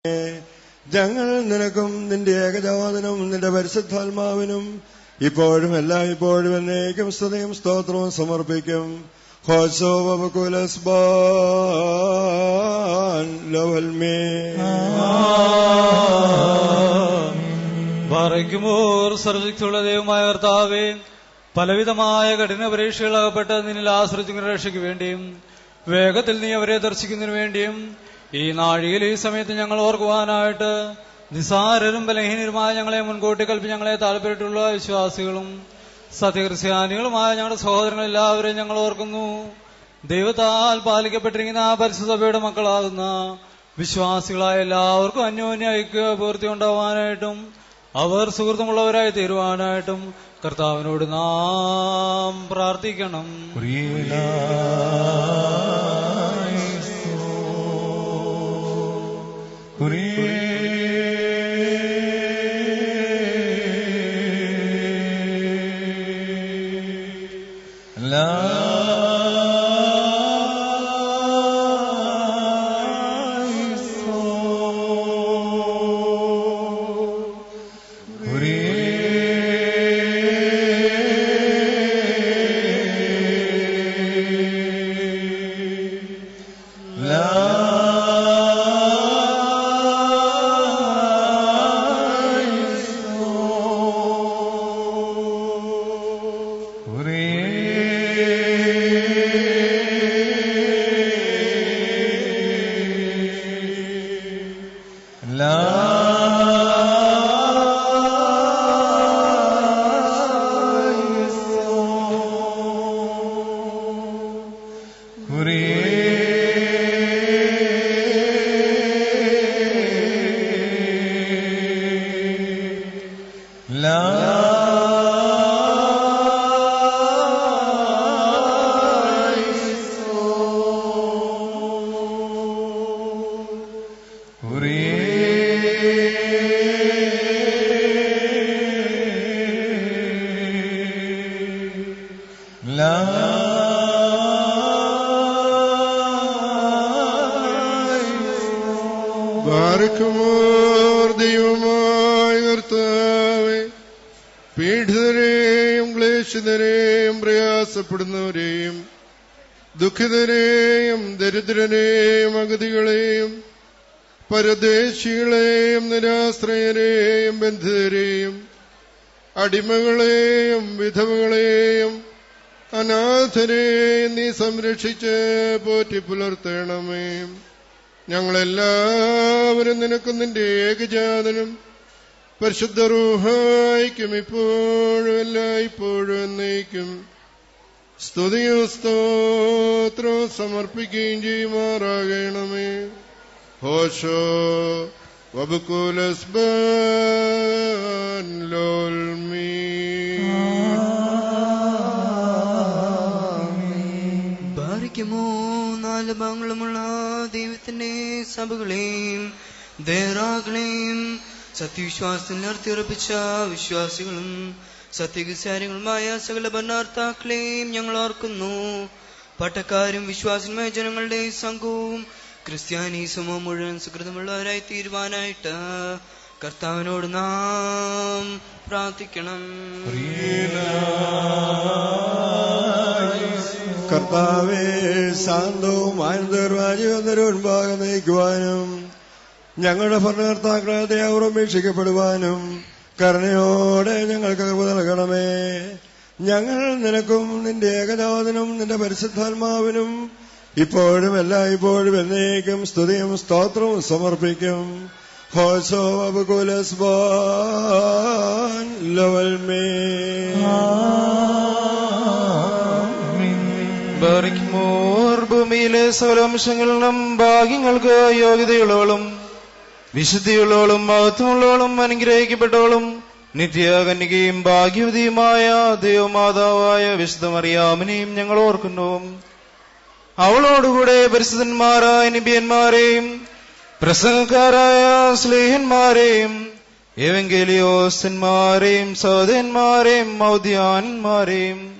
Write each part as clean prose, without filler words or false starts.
ഞങ്ങൾ നിനക്കും നിന്റെ ഏകജാതനും നിന്റെ പരിശുദ്ധാത്മാവിനും ഇപ്പോഴും എല്ലായ്പ്പോഴും എന്നേക്കും സ്തുതിയും സ്തോത്രവും സമർപ്പിക്കും. സർവശക്തിയുള്ള ദൈവമായ കർത്താവേ, പലവിധമായ കഠിന പരീക്ഷകളകപ്പെട്ട് നിന്നിൽ ആശ്രയിക്കുന്ന രക്ഷയ്ക്ക് വേണ്ടിയും വേഗത്തിൽ നീ അവരെ ദർശിക്കുന്നതിനു വേണ്ടിയും ഈ നാഴികയിൽ ഈ സമയത്ത് ഞങ്ങൾ ഓർക്കുവാനായിട്ട് നിസാരരും ബലഹീനരുമായ ഞങ്ങളെ മുൻകൂട്ടി കൽപ്പി ഞങ്ങളെ താല്പര്യപ്പെട്ടുള്ള വിശ്വാസികളും സത്യക്രിസ്ത്യാനികളുമായ ഞങ്ങളുടെ സഹോദരങ്ങളെല്ലാവരെയും ഞങ്ങൾ ഓർക്കുന്നു. ദൈവത്താൽ പാലിക്കപ്പെട്ടിരിക്കുന്ന ആ പരിശുദ്ധ സഭയുടെ മക്കളാകുന്ന വിശ്വാസികളായ എല്ലാവർക്കും അന്യോന്യ ഐക്യ പൂർത്തി ഉണ്ടാവാനായിട്ടും അവർ സുഹൃത്തുമുള്ളവരായി തീരുവാനായിട്ടും കർത്താവിനോട് നാം പ്രാർത്ഥിക്കണം. ദൈവമായ കർത്താവേ, പീഡിതരെയും ക്ലേശിതരെയും പ്രയാസപ്പെടുന്നവരെയും ദുഃഖിതരെയും ദരിദ്രരെയും അഗതികളെയും പരദേശികളെയും നിരാശ്രയരെയും ബന്ധിതരെയും അടിമകളെയും വിധവകളെയും അനാഥരെയും നീ സംരക്ഷിച്ച് പോറ്റി പുലർത്തണമേ. ഞങ്ങളെല്ലാവരും നിനക്കും നിന്റെ ഏകജാതനും പരിശുദ്ധ റൂഹായിക്കും ഇപ്പോഴും എല്ലായ്പ്പോഴും എന്നേക്കും സ്തുതിയും സ്തോത്രവും സമർപ്പിക്കുകയും ചെയ്യുമാറാകണമേ. ഹോശോ വബുക്കുലസ്ബൻ ലോൽമീ. നാല് ഭാഗങ്ങളുമുള്ള ദൈവത്തിന്റെ സഭകളെയും ദേറാകളെയും സത്യവിശ്വാസത്തിൽ നിർത്തിയുറപ്പിച്ച വിശ്വാസികളും സത്യക്രിസ്ത്യാനികളുമായ സകല ഭരണാർത്ഥാക്കളെയും ഞങ്ങൾ ഓർക്കുന്നു. പട്ടക്കാരും വിശ്വാസികളുമായ ജനങ്ങളുടെ സംഘവും ക്രിസ്ത്യാനി സമൂഹം മുഴുവൻ സുകൃതമുള്ളവരായി തീരുവാനായിട്ട് കർത്താവിനോട് നാം പ്രാർത്ഥിക്കണം. കർത്താവേ, ശാന്തവും ആനന്ദർവാജീവന്തരവും മുൻപാകെ നയിക്കുവാനും ഞങ്ങളുടെ ഭരണകർത്താക്കളെ അവർ ഉപേക്ഷിക്കപ്പെടുവാനും കരുണയോടെ ഞങ്ങൾക്ക് കൃപ നൽകണമേ. ഞങ്ങൾ നിനക്കും നിന്റെ ഏകജാതനും നിന്റെ പരിശുദ്ധാത്മാവിനും ഇപ്പോഴും എല്ലായ്പ്പോഴും എന്നേക്കും സ്തുതിയും സ്തോത്രവും സമർപ്പിക്കും. ഹോശോ അബുകുലസ്ബാൻ ലവൽമേ. ഭൂമിയിലെ സകലംശങ്ങളിലും ഭാഗ്യങ്ങൾക്ക് യോഗ്യതയുള്ളവളും വിശുദ്ധിയുള്ളവളും മഹത്വമുള്ളവളും അനുഗ്രഹിക്കപ്പെട്ടവളും നിത്യകന്യകയും ഭാഗ്യവതിയുമായ ദൈവമാതാവായ വിശുദ്ധ മറിയാമിനെയും ഞങ്ങൾ ഓർക്കുന്നു. അവളോടുകൂടെ പരിശുദ്ധന്മാരായ നബിയന്മാരെയും പ്രസംഗക്കാരായ സ്ലേഹന്മാരെയും എവങ്കേലിയോസ്തന്മാരെയും സഹോദരന്മാരെയും മൗദ്യാന്മാരെയും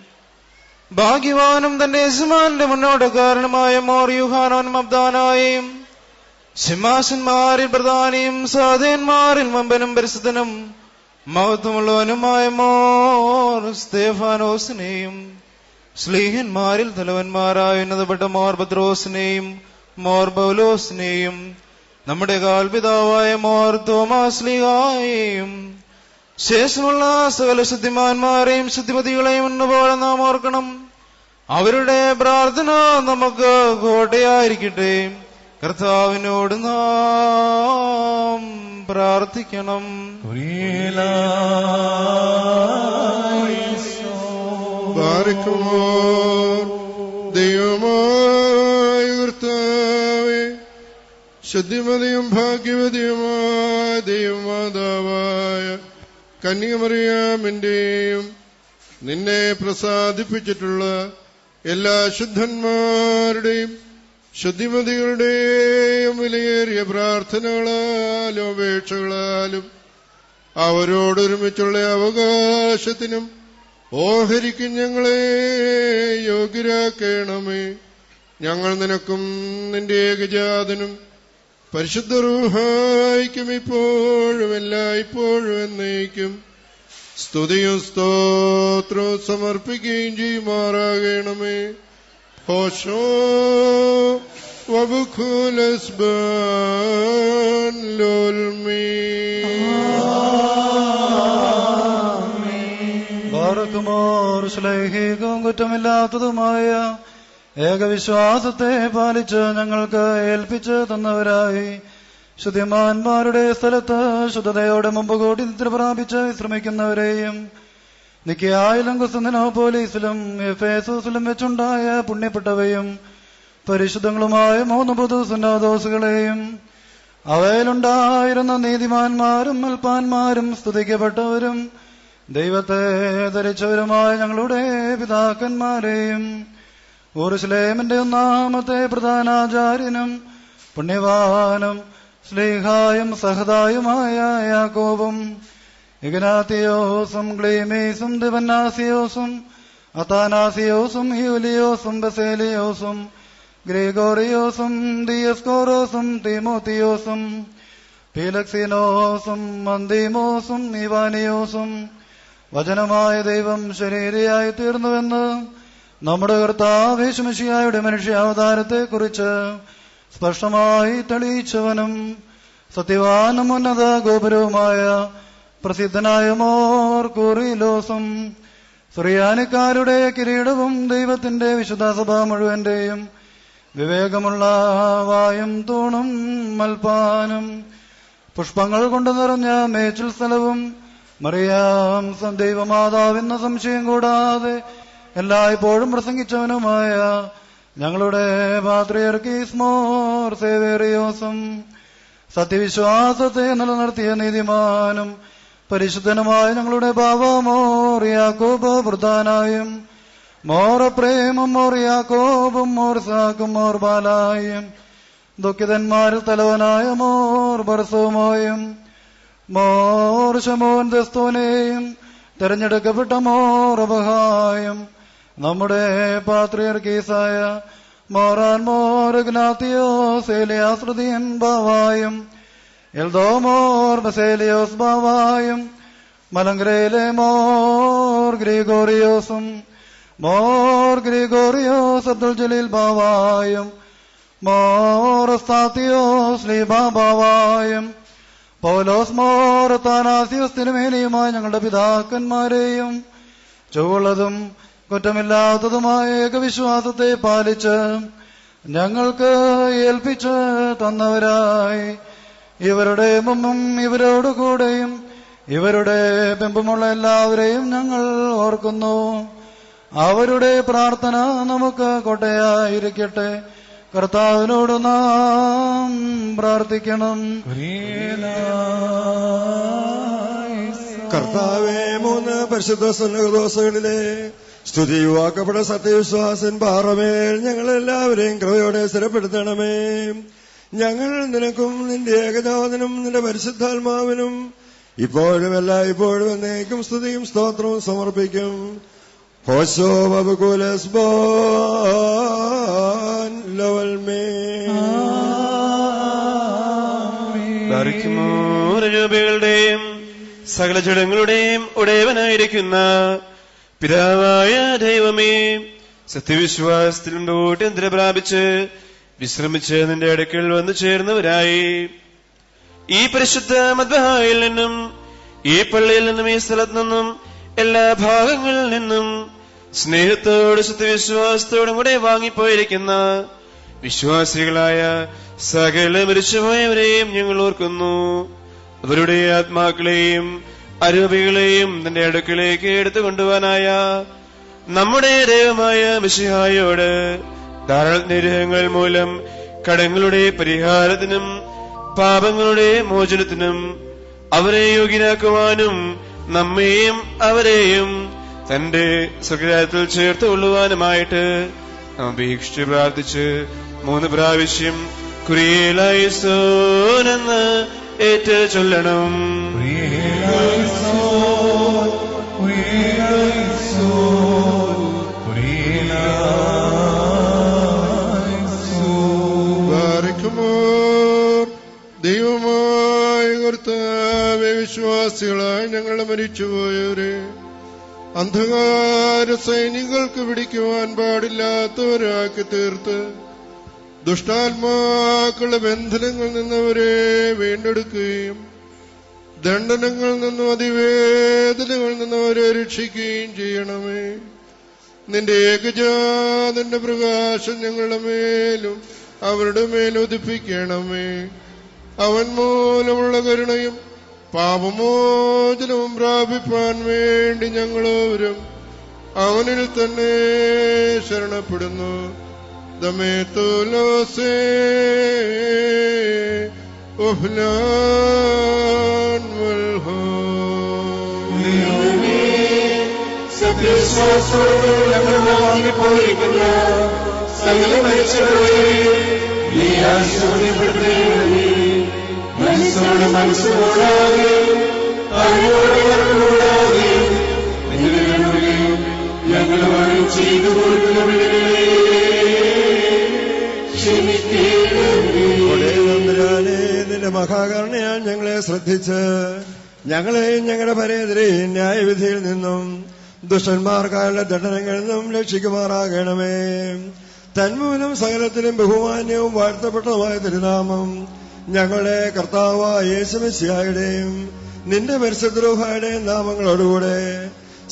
ഭാഗ്യവാനും തന്റെ യജമാന്റെ മുന്നോട്ടക്കാരനുമായ മോർ യൂഹാനോൻ മബ്ദാനായെയും സിംഹാസന്മാരിൽ പ്രധാനിയും സാധേന്മാരിൽ വമ്പനും പരിശുദ്ധനും മഹത്വമുള്ളവനുമായ മോർ സ്തേഫാനോസിനെയും സ്ലീഹന്മാരിൽ തലവന്മാരായ ഉന്നതപ്പെട്ട മോർ പത്രോസിനെയും മോർ പൗലോസിനെയും നമ്മുടെ കാൽപിതാവായ മോർ തോമാസ്ലീഹായെയും ശേഷമുള്ള സകല ശുദ്ധിമാന്മാരെയും ശുദ്ധിമതികളെയും എന്നപോലെ നാം ഓർക്കണം. അവരുടെ പ്രാർത്ഥന നമുക്ക് കോട്ടയായിരിക്കട്ടെ. കർത്താവിനോട് നാം പ്രാർത്ഥിക്കണം. ദൈവമായ കർത്താവേ, ശുദ്ധിമതിയും ഭാഗ്യവതിയുമായ ദൈവമാതാവായ കന്യകമറിയാമിന്റെയും നിന്നെ പ്രസാദിപ്പിച്ചിട്ടുള്ള എല്ലാ ശുദ്ധന്മാരുടെയും ശുദ്ധിമതികളുടെയും വിലയേറിയ പ്രാർത്ഥനകളാലും അപേക്ഷകളാലും അവരോടൊരുമിച്ചുള്ള അവകാശത്തിനും ഓഹരിക്കും ഞങ്ങളെ യോഗ്യരാക്കണമേ. ഞങ്ങൾ നിനക്കും നിന്റെ ഏകജാതനും പരിശുദ്ധ റൂഹായിക്കും ഇപ്പോഴും എല്ലായ്പ്പോഴും എന്നേക്കും സ്തുതിയും സ്തോത്രവും സമർപ്പിക്കുകയും ചെയ്യുമാറാകണമേ. ഹോശോ വബുഖുലസ്ബാൻ ലോൽമീ ബാറക്കുമോർ ശ്ലൈഹികവും കുറ്റമില്ലാത്തതുമായ ഏകവിശ്വാസത്തെ പാലിച്ച് ഞങ്ങൾക്ക് ഏൽപ്പിച്ച് തന്നവരായി ശുദ്ധിമാന്മാരുടെ സ്ഥലത്ത് ശുദ്ധതയോടെ മുമ്പ് കൂടി നിദ്ര പ്രാപിച്ച് വിശ്രമിക്കുന്നവരെയും നിക്കയായാലും കുസ്തന്തീനോപ്പോലീസിലും എഫേസൂസിലും വെച്ചുണ്ടായ പുണ്യപ്പെട്ടവയും പരിശുദ്ധങ്ങളുമായ 3 പൊതു സുന്നതദോസുകളെയും അവയിലുണ്ടായിരുന്ന നീതിമാന്മാരും അൽപ്പാന്മാരും സ്തുതിക്കപ്പെട്ടവരും ദൈവത്തെ ധരിച്ചവരുമായ ഞങ്ങളുടെ പിതാക്കന്മാരെയും യെരൂശലേമിന്റെ 1-ാമത്തെ പ്രധാനാചാര്യനും പുണ്യവാനും സ്ലീഹായും സഹദായുമായ യാക്കോബും ഇഗ്നാത്തിയോസും ക്ലീമീസും ദിവന്നാസിയോസും അതാനാസിയോസും യൂലിയോസും ബസേലിയോസും ഗ്രിഗോറിയോസും ദിയസ്കോറോസും തീമോത്തിയോസും ഫീലക്സിനോസും മന്ദീമോസും ഇവാനിയോസും വചനമായ ദൈവം ശരീരിയായി തീർന്നുവെന്ന് നമ്മുടെ കർത്താവ് യേശുമിശിഹായുടെ മനുഷ്യാവതാരത്തെക്കുറിച്ച് സ്പഷ്ടമായി തെളിയിച്ചവനും സത്യവാനും ഉന്നത ഗോപുരവുമായ പ്രസിദ്ധനായ മോർ കൂറിലോസും സുറിയാനിക്കാരുടെ കിരീടവും ദൈവത്തിന്റെ വിശുദ്ധ സഭ മുഴുവന്റെയും വിവേകമുള്ള വായും തൂണും മൽപ്പാനും പുഷ്പങ്ങൾ കൊണ്ട് നിറഞ്ഞ മേച്ചിൽ സ്ഥലവും മറിയാം ദൈവമാതാവെന്ന സംശയം കൂടാതെ എല്ലായ്പ്പോഴും പ്രസംഗിച്ചവനുമായ ഞങ്ങളുടെ പാത്രിയർക്കീസ് മോർ സേവേറിയോസും സത്യവിശ്വാസത്തെ നിലനിർത്തിയ നീതിമാനും പരിശുദ്ധനുമായ ഞങ്ങളുടെ ബാബ മോർ യാക്കോബ് പ്രധാനായും മോർ പ്രേമും മോർ യാക്കോബും മോർ സാക്കും മോർ ബാലായും ദുഃഖിതന്മാരിൽ തലവനായ മോർ ബർസോമോയും മോർ ശമോൻ ദസ്തോനെയും തെരഞ്ഞെടുക്കപ്പെട്ട മോർ അബഹായും നമ്മുടെ പാത്രിയർക്കീസായ മോറാൻ മോർ ഇഗ്നാത്തിയോസ് ഏലിയാസ്രുതിയൻ ബാവായും എൽദോമോർ ബസേലിയോസ് ബാവായും മലങ്കരയിലെ മോർ ഗ്രിഗോറിയോസും മോർ ഗ്രിഗോറിയോസ് അബ്ദുൽ ജലീൽ ബാവായും മോർ സ്താത്തിയോസ് ലീബാ ബാവായും പൗലോസ് മോർ താനാസിയോസ് തിരുമേനിയുമായ ഞങ്ങളുടെ പിതാക്കന്മാരെയും ചൊവ്വുള്ളതും കുറ്റമില്ലാത്തതുമായ ഏകവിശ്വാസത്തെ പാലിച്ച് ഞങ്ങൾക്ക് ഏൽപ്പിച്ച് തന്നവരായി ഇവരുടെ മുമ്പും ഇവരോടുകൂടെയും ഇവരുടെ ബിംബമുള്ള എല്ലാവരെയും ഞങ്ങൾ ഓർക്കുന്നു. അവരുടെ പ്രാർത്ഥന നമുക്ക് കോട്ടയായിരിക്കട്ടെ. കർത്താവിനോട് നാം പ്രാർത്ഥിക്കണം. കർത്താവേ, 3 പരിശുദ്ധ സുന്നതദോസുകളിലെ സ്തുതി യുവാക്കപ്പെട്ട സത്യവിശ്വാസൻ പാറമേൽ ഞങ്ങളെല്ലാവരെയും കൃപയോടെ സ്ഥിരപ്പെടുത്തണമേ. ഞങ്ങൾ നിനക്കും നിന്റെ ഏകജാതനും നിന്റെ പരിശുദ്ധാത്മാവിനും ഇപ്പോഴും എല്ലായ്പ്പോഴും എന്നേക്കും സ്തുതിയും സ്തോത്രവും സമർപ്പിക്കും. ഹോശോ ബബുകുലസ്ബാൻ ലവൽമേ. രൂപകളുടെയും സകല ജഡങ്ങളുടെയും ഉടയവനായിരിക്കുന്ന പിതാവായ ദൈവമേ, സത്യവിശ്വാസത്തിൽ മുമ്പോട്ട് നിദ്ര പ്രാപിച്ച് വിശ്രമിച്ച് നിന്റെ അടുക്കൽ വന്നു ചേർന്നവരായി ഈ പരിശുദ്ധ മദ്ബഹായിൽ നിന്നും ഈ പള്ളിയിൽ നിന്നും ഈ സ്ഥലത്തു നിന്നും എല്ലാ ഭാഗങ്ങളിൽ നിന്നും സ്നേഹത്തോടും സത്യവിശ്വാസത്തോടും കൂടെ വാങ്ങിപ്പോയിരിക്കുന്ന വിശ്വാസികളായ സകല മരിച്ചുപോയവരെയും ഞങ്ങൾ ഓർക്കുന്നു. അവരുടെ ആത്മാക്കളെയും അരൂപികളെയും തന്റെ അടുക്കിലേക്ക് എടുത്തു കൊണ്ടുപോകാനായ നമ്മുടെ ദൈവമായ മിശിഹായോട് ധാരാളം നിഗ്രഹങ്ങൾ മൂലം കടങ്ങളുടെ പരിഹാരത്തിനും പാപങ്ങളുടെ മോചനത്തിനും അവരെ യോഗ്യരാക്കുവാനും നമ്മെയും അവരെയും തന്റെ സ്വർഗ്ഗരാജ്യത്തിൽ ചേർത്ത് കൊള്ളുവാനുമായിട്ട് അപേക്ഷിച്ച് പ്രാർത്ഥിച്ച് 3 പ്രാവശ്യം കുരിയേലായിസോനെന്ന് ഏറ്റു ചൊല്ലണം. ദൈവമായ കർത്താവേ, വിശ്വാസികളായി ഞങ്ങൾ മരിച്ചുപോയവരെ അന്ധകാര സൈനികൾക്ക് പിടിക്കുവാൻ പാടില്ലാത്തവരാക്കി തീർത്ത് ദുഷ്ടാത്മാക്കളുടെ ബന്ധനങ്ങളിൽ നിന്നവരെ വീണ്ടെടുക്കുകയും ദണ്ഡനങ്ങളിൽ നിന്നും അതിവേദനകളിൽ നിന്നവരെ രക്ഷിക്കുകയും ചെയ്യണമേ. നിന്റെ ഏകജാതന്റെ പ്രകാശം ഞങ്ങളുടെ മേലും അവരുടെ മേലും ഉദിപ്പിക്കണമേ. അവൻ മൂലമുള്ള കരുണയും പാപമോചനവും പ്രാപിപ്പാൻ വേണ്ടി ഞങ്ങളോരും അവനിൽ തന്നെ ശരണപ്പെടുന്നു. ദമേത്തോലോസേ ഒഹ്ലാൻ വൽഹോ. സത്യവിശ്വാസത്തോടെ ഞങ്ങൾ വാങ്ങിപ്പോയിരിക്കുന്ന സകല മരിച്ചവരെ നീ ആശ്രയപ്പെടുത്തണമേ. മനസ്സോട് മനസ്സുകൂടാതെ അറിവോടെ അറിവുകൂടാതെ ഞങ്ങൾ ചെയ്തു കൊടുക്കുന്നവരെ ക്ഷമിക്കണമേ. നിന്റെ മഹാകരുണയാൽ ഞങ്ങളെ ശ്രദ്ധിച്ച് ഞങ്ങളെയും ഞങ്ങളുടെ പരേതരെയും ന്യായവിധിയിൽ നിന്നും ദുഷ്ടന്മാർക്കായുള്ള ദണ്ഡനങ്ങളിൽ നിന്നും രക്ഷിക്കുമാറാകണമേ. തന്മൂലം സകലത്തിലും ബഹുമാന്യവും വാഴ്ത്തപ്പെട്ടതുമായ തിരുനാമം ഞങ്ങളുടെ കർത്താവായ യേശുമിശിഹായുടെയും നിന്റെ പരിശുദ്ധ റൂഹായുടെയും നാമങ്ങളോടുകൂടെ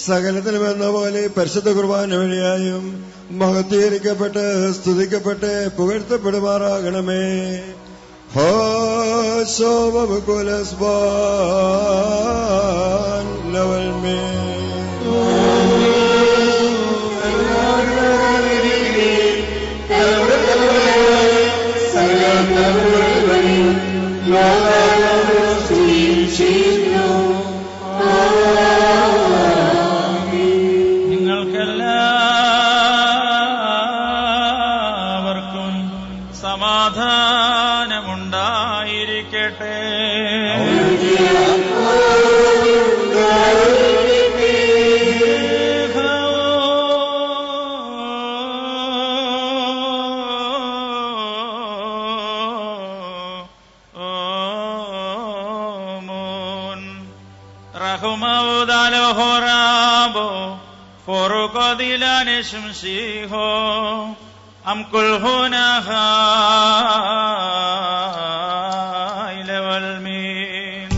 സകലത്തിലും എന്ന പോലെ പരിശുദ്ധ കുർബാന വഴിയായും മഹത്വീകരിക്കപ്പെട്ട് സ്തുതിക്കപ്പെട്ട് പുകഴ്ത്തപ്പെടുമാറാകണമേ. നിങ്ങൾക്കെല്ലാവർക്കും സമാധാനമുണ്ടായിരിക്കട്ടെ. شمسيهو أم كل هنا خايل والمين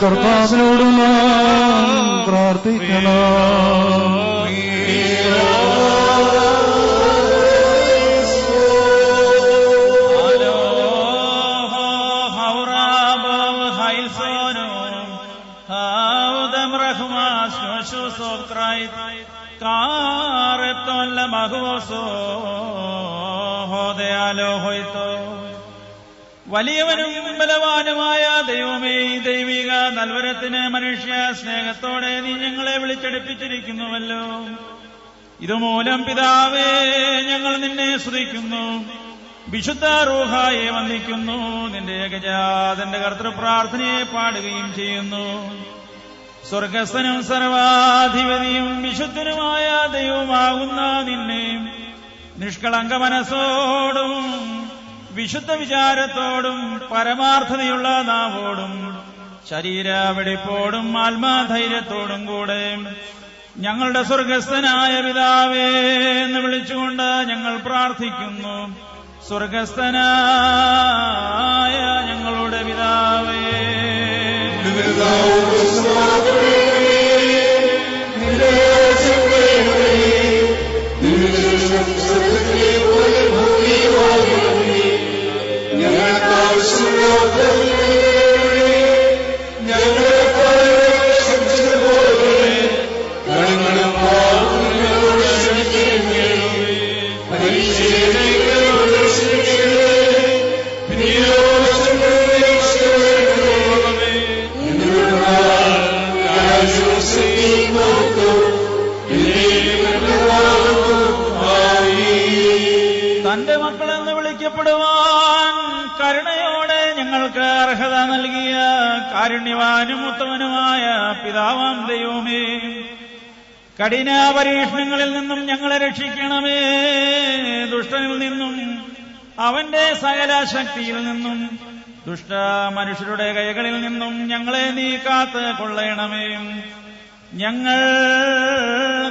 കർത്താവിനോട് നാം പ്രാർത്ഥിക്കണം. വലിയവനും ബലവാനുമായ ദൈവമേ, ദൈവിക നൽവരത്തിന് മനുഷ്യ സ്നേഹത്തോടെ നീ ഞങ്ങളെ വിളിച്ചെടുപ്പിച്ചിരിക്കുന്നുവല്ലോ. ഇതുമൂലം പിതാവേ, ഞങ്ങൾ നിന്നെ സ്തുതിക്കുന്നു, വിശുദ്ധ റൂഹായെ വന്ദിക്കുന്നു, നിന്റെ ഏകജാതന്റെ കർത്തൃപ്രാർത്ഥനയെ പാടുകയും ചെയ്യുന്നു. സ്വർഗസ്ഥനും സർവാധിപതിയും വിശുദ്ധനുമായ ദൈവമാകുന്ന നിന്നെ നിഷ്കളങ്ക മനസ്സോടും വിശുദ്ധ വിചാരത്തോടും പരമാർത്ഥതയുള്ള നാവോടും ശരീരവെടിപ്പോടും ആത്മാധൈര്യത്തോടും കൂടെ ഞങ്ങളുടെ സ്വർഗസ്ഥനായ പിതാവേ എന്ന് വിളിച്ചുകൊണ്ട് ഞങ്ങൾ പ്രാർത്ഥിക്കുന്നു. സ്വർഗസ്ഥനായ ഞങ്ങളുടെ പിതാവേ, തന്റെ മക്കളെന്ന് വിളിക്കപ്പെടുവാൻ കരുണയോടെ ഞങ്ങൾക്ക് അർഹത നൽകിയ കാരുണ്യവാനും ഉത്തമനുമായ പിതാവാം ദൈവമേ, കഠിന പരീക്ഷണങ്ങളിൽ നിന്നും ഞങ്ങളെ രക്ഷിക്കണമേ. ദുഷ്ടനിൽ നിന്നും അവന്റെ സകല ശക്തിയിൽ നിന്നും ദുഷ്ട മനുഷ്യരുടെ കൈകളിൽ നിന്നും ഞങ്ങളെ നീ കാത്ത് കൊള്ളണമേ. ഞങ്ങൾ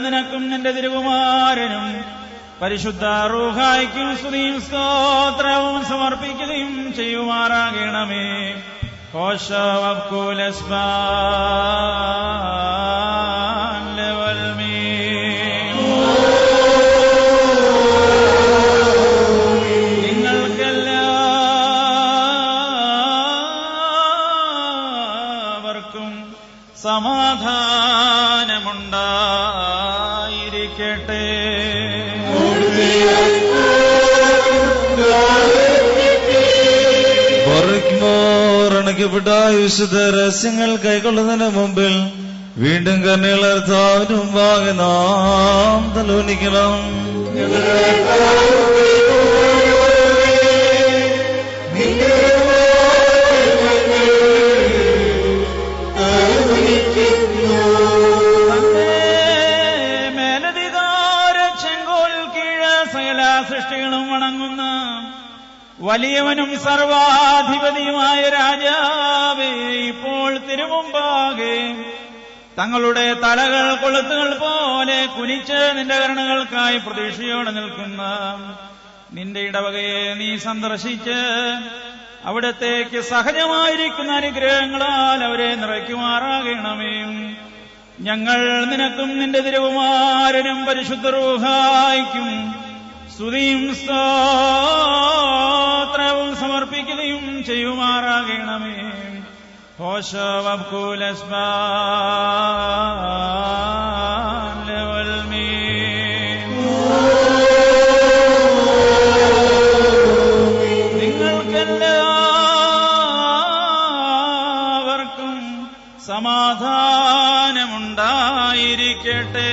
നിനക്കും നിന്റെ തിരുകുമാരനും പരിശുദ്ധ റൂഹായ്ക്കും സ്തുതിയും സ്തോത്രവും സമർപ്പിക്കുകയും ചെയ്യുമാറാകണമേ. നിങ്ങൾക്കെല്ലാവർക്കും സമാധാനമുണ്ടായിരിക്കട്ടെ. ണക്കപ്പെട്ട വിശുദ്ധ രഹസ്യങ്ങൾ കൈക്കൊള്ളുന്നതിന് മുമ്പിൽ വീണ്ടും കർണികളർത്താവിന് മുമ്പാകെ നാം തലോനിക്കണം. സൃഷ്ടികളും വണങ്ങുന്ന വലിയവനും സർവാധിപതിയുമായ രാജാവേ, ഇപ്പോൾ തിരുമുമ്പാകെ തങ്ങളുടെ തലകൾ കൊളുത്തുകൾ പോലെ കുനിച്ച് നിന്റെ കരുണകൾക്കായി പ്രതീക്ഷയോടെ നിൽക്കുന്ന നിന്റെ ഇടവകയെ നീ സന്ദർശിച്ച് അവിടത്തേക്ക് സഹജമായിരിക്കുന്ന അനുഗ്രഹങ്ങളാൽ അവരെ നിറയ്ക്കുമാറാകണമേ. ഞങ്ങൾ നിനക്കും നിന്റെ തിരുകുമാരനും പരിശുദ്ധ റൂഹായ്ക്കും സ്തുതിയും സ്തോത്രവും സമർപ്പിക്കുകയും ചെയ്യുമാറാകണമേ. ഹോശോ വബ്കുലസ്ബാൻ ലവൽമീൻ. നിങ്ങൾക്കെല്ലാവർക്കും സമാധാനമുണ്ടായിരിക്കട്ടെ.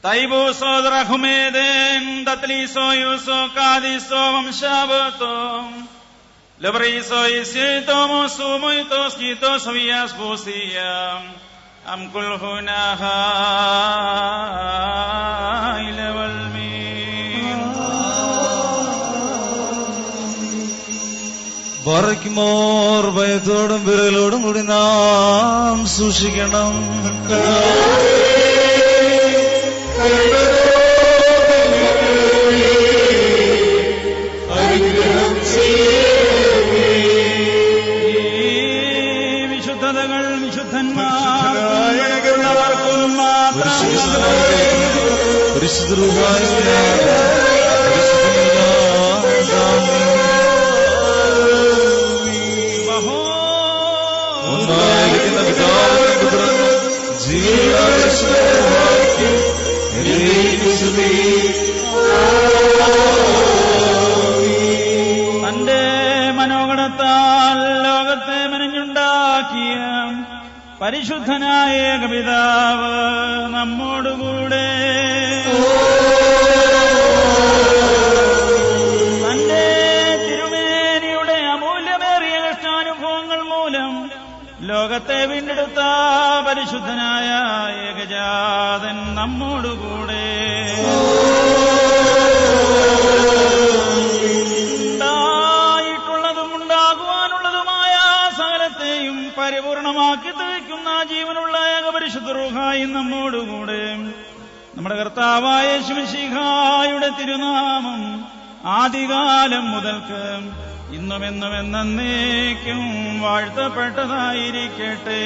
Taibuso drachumeden datliso yuso kadiso vamshabato lebriso isito mosumo itos kitos vias busia amkul hunaha ilewalmin. ബറയ്ക്കുമോർ ഭയത്തോടും വിറയലോടും കൂടി നാം സൂക്ഷിക്കണം. വിശുദ്ധതകൾ വിശുദ്ധന്മാർക്കും മാത്രം. ഒന്നായിരിക്കുന്ന പിതാവിനും പുത്രനും തന്റെ മനോഗണത്താൽ ലോകത്തെ മെനഞ്ഞുണ്ടാക്കിയ പരിശുദ്ധനായ ഏകപിതാവ് നമ്മോടുകൂടെ. തന്റെ തിരുമേനിയുടെ അമൂല്യമേറിയ കഷ്ടാനുഭവങ്ങൾ മൂലം ലോകത്തെ വീണ്ടെടുത്ത പരിശുദ്ധനായ ഏകജാതൻ നമ്മോടുകൂടെ. ഉണ്ടായിട്ടുള്ളതും ഉണ്ടാകുവാനുള്ളതുമായ സകലത്തെയും പരിപൂർണമാക്കി തികയ്ക്കുന്ന ജീവനുള്ള ഏകപരിശുദ്ധ റൂഹായി നമ്മോടുകൂടെ. നമ്മുടെ കർത്താവായ യേശുമിശിഹായുടെ തിരുനാമം ആദികാലം മുതൽക്ക് ഇന്നുമെന്നും എന്നേക്കും വാഴ്ത്തപ്പെട്ടതായിരിക്കട്ടെ.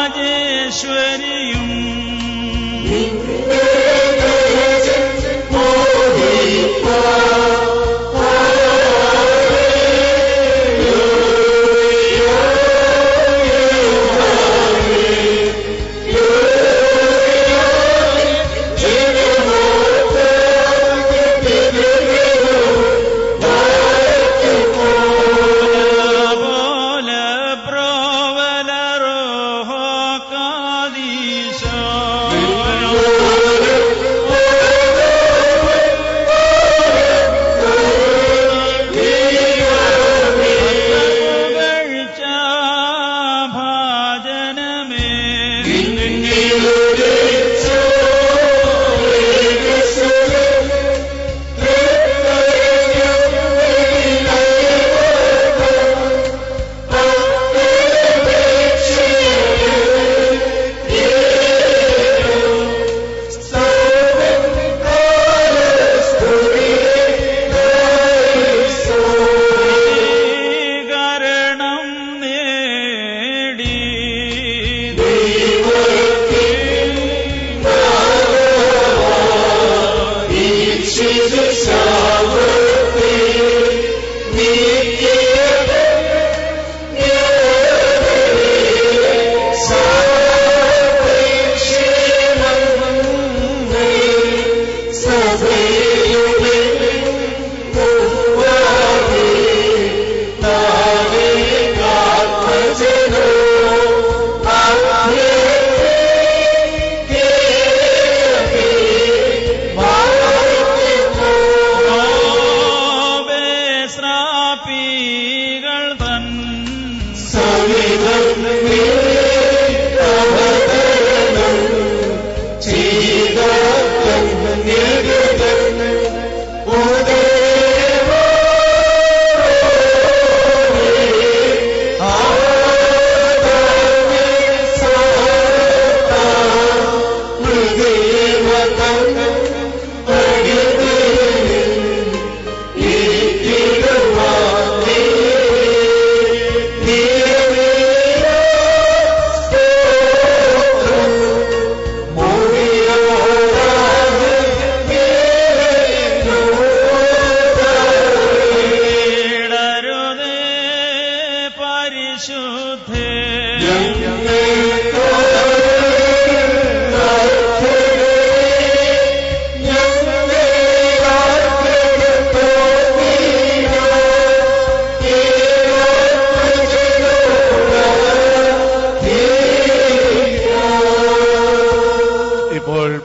രാജേശ്വരിയും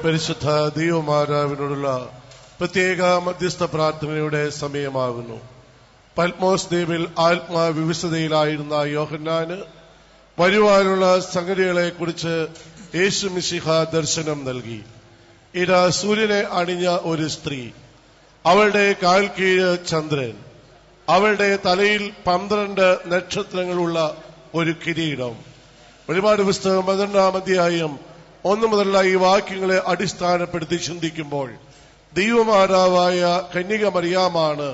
പരിശുദ്ധ ദൈവമാതാവിനോടുള്ള പ്രത്യേക മധ്യസ്ഥ പ്രാർത്ഥനയുടെ സമയമാകുന്നു. പത്മോസ് ദ്വീപിൽ ആത്മാവിവശതയിലായിരുന്ന യോഹന്നാന് വരുവാനുള്ള സംഗതികളെക്കുറിച്ച് യേശു മിശിഹ ദർശനം നൽകി. ഇതാ സൂര്യനെ അണിഞ്ഞ ഒരു സ്ത്രീ, അവളുടെ കാൽ കീഴ് ചന്ദ്രൻ, അവളുടെ തലയിൽ 12 നക്ഷത്രങ്ങളുള്ള ഒരു കിരീടം. വെളിപാട് പുസ്തകം 12-ാം അധ്യായം 1 മുതലുള്ള ഈ വാക്യങ്ങളെ അടിസ്ഥാനപ്പെടുത്തി ചിന്തിക്കുമ്പോൾ ദൈവമാതാവായ കന്യക മറിയാമാണ്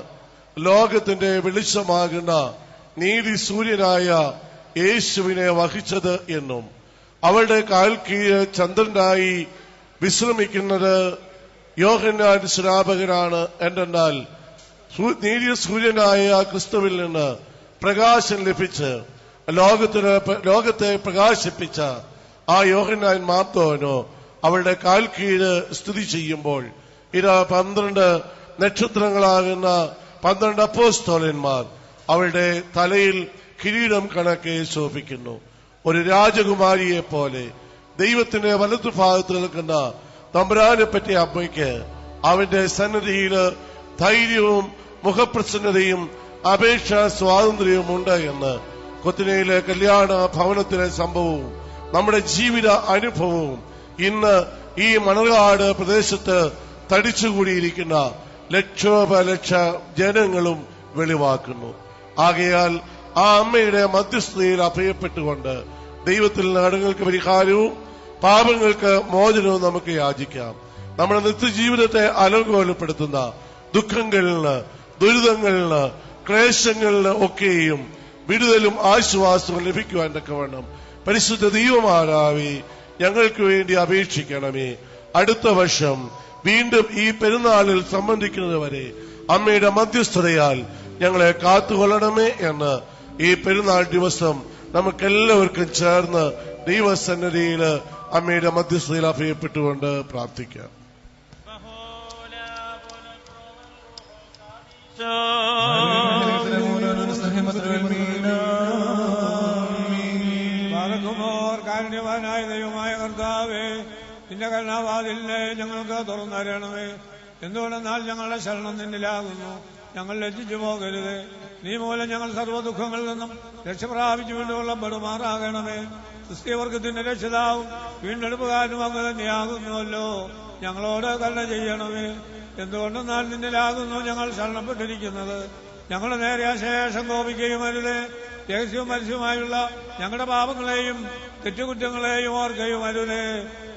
ലോകത്തിന്റെ വെളിച്ചമാകുന്ന നീതി സൂര്യനായ യേശുവിനെ വഹിച്ചത് എന്നും അവളുടെ കാൽ കീഴ് ചന്ദ്രനായി വിശ്രമിക്കുന്നത് യോഹന്നാൻ സ്നാപകനാണ്. എന്തെന്നാൽ നീതി സൂര്യനായ ക്രിസ്തുവിൽ നിന്ന് പ്രകാശം ലഭിച്ച് ലോകത്തെ പ്രകാശിപ്പിച്ച ആ യോഹന്നാൻ മാർത്തോനോ അവളുടെ കാൽ കീഴ് സ്ഥിതി ചെയ്യുമ്പോൾ ഇതാ 12 നക്ഷത്രങ്ങളാകുന്ന 12 അപ്പോസ്തലന്മാർ അവളുടെ തലയിൽ കിരീടം കണക്കെ ശോഭിക്കുന്നു. ഒരു രാജകുമാരിയെ പോലെ ദൈവത്തിന്റെ വലതുഭാഗത്ത് നിൽക്കുന്ന തമ്പുരാനെ പറ്റിയ അമ്മയ്ക്ക് അവന്റെ സന്നിധിയിൽ ധൈര്യവും മുഖപ്രസന്നതയും അപേക്ഷാ സ്വാതന്ത്ര്യവും ഉണ്ട് എന്ന് കൊത്തിനയിലെ കല്യാണ ഭവനത്തിലെ സംഭവവും നമ്മുടെ ജീവിത അനുഭവവും ഇന്ന് ഈ മണർകാട് പ്രദേശത്ത് തടിച്ചുകൂടിയിരിക്കുന്ന ലക്ഷോപലക്ഷ ജനങ്ങളും വെളിവാക്കുന്നു. ആകയാൽ ആ അമ്മയുടെ മധ്യസ്ഥതയിൽ അഭയപ്പെട്ടുകൊണ്ട് ദൈവത്തിൽ കടങ്ങൾക്ക് പരിഹാരവും പാപങ്ങൾക്ക് മോചനവും നമുക്ക് യാചിക്കാം. നമ്മുടെ നിത്യജീവിതത്തെ അലങ്കോലപ്പെടുത്തുന്ന ദുഃഖങ്ങളിൽ നിന്ന്, ദുരിതങ്ങളിൽ നിന്ന്, ക്ലേശങ്ങളിൽ നിന്ന് ഒക്കെയും വിടുതലും ആശ്വാസവും ലഭിക്കുവാൻ തക്കവണ്ണം പരിശുദ്ധ ദൈവമാതാവേ ഞങ്ങൾക്ക് വേണ്ടി അപേക്ഷിക്കണമേ. അടുത്ത വർഷം വീണ്ടും ഈ പെരുന്നാളിൽ സംബന്ധിക്കുന്നത് വരെ അമ്മയുടെ മധ്യസ്ഥതയാൽ ഞങ്ങളെ കാത്തുകൊള്ളണമേ എന്ന് ഈ പെരുന്നാൾ ദിവസം നമുക്കെല്ലാവർക്കും ചേർന്ന് ദൈവസന്നിധിയിൽ അമ്മയുടെ മധ്യസ്ഥതയിൽ അഭയപ്പെട്ടുകൊണ്ട് പ്രാർത്ഥിക്കാം. കാരുണ്യവാനായ ദൈവമായ കർത്താവേ, നിന്റെ കരുണാവാതിലിനെ ഞങ്ങൾക്ക് തുറന്നറിയണമേ. എന്തുകൊണ്ടെന്നാൽ ഞങ്ങളുടെ ശരണം നിന്നിലാകുന്നു. ഞങ്ങൾ ലജ്ജിച്ചു പോകരുത്. നീ മൂലം ഞങ്ങൾ സർവ്വദുഃഖങ്ങളിൽ നിന്നും രക്ഷപ്രാപിച്ചു വീണ്ടുകൊള്ളപ്പെടുമാറാകണമേ. ക്രിസ്ത്യവർഗത്തിന്റെ രക്ഷിതാവും വീണ്ടെടുപ്പുകാരനും അങ്ങ് തന്നെയാകുന്നുവല്ലോ. ഞങ്ങളോട് കരുണ ചെയ്യണമേ. എന്തുകൊണ്ടെന്നാൽ നിന്നിലാകുന്നു ഞങ്ങൾ ശരണപ്പെട്ടിരിക്കുന്നത്. ഞങ്ങളുടെ നേരെ അശേഷം കോപിക്കുകയും അരുതേ. രഹസ്യവും പരസ്യവുമായുള്ള ഞങ്ങളുടെ പാപങ്ങളെയും തെറ്റുകുറ്റങ്ങളെയും ഓർക്കുകയും അരുതേ.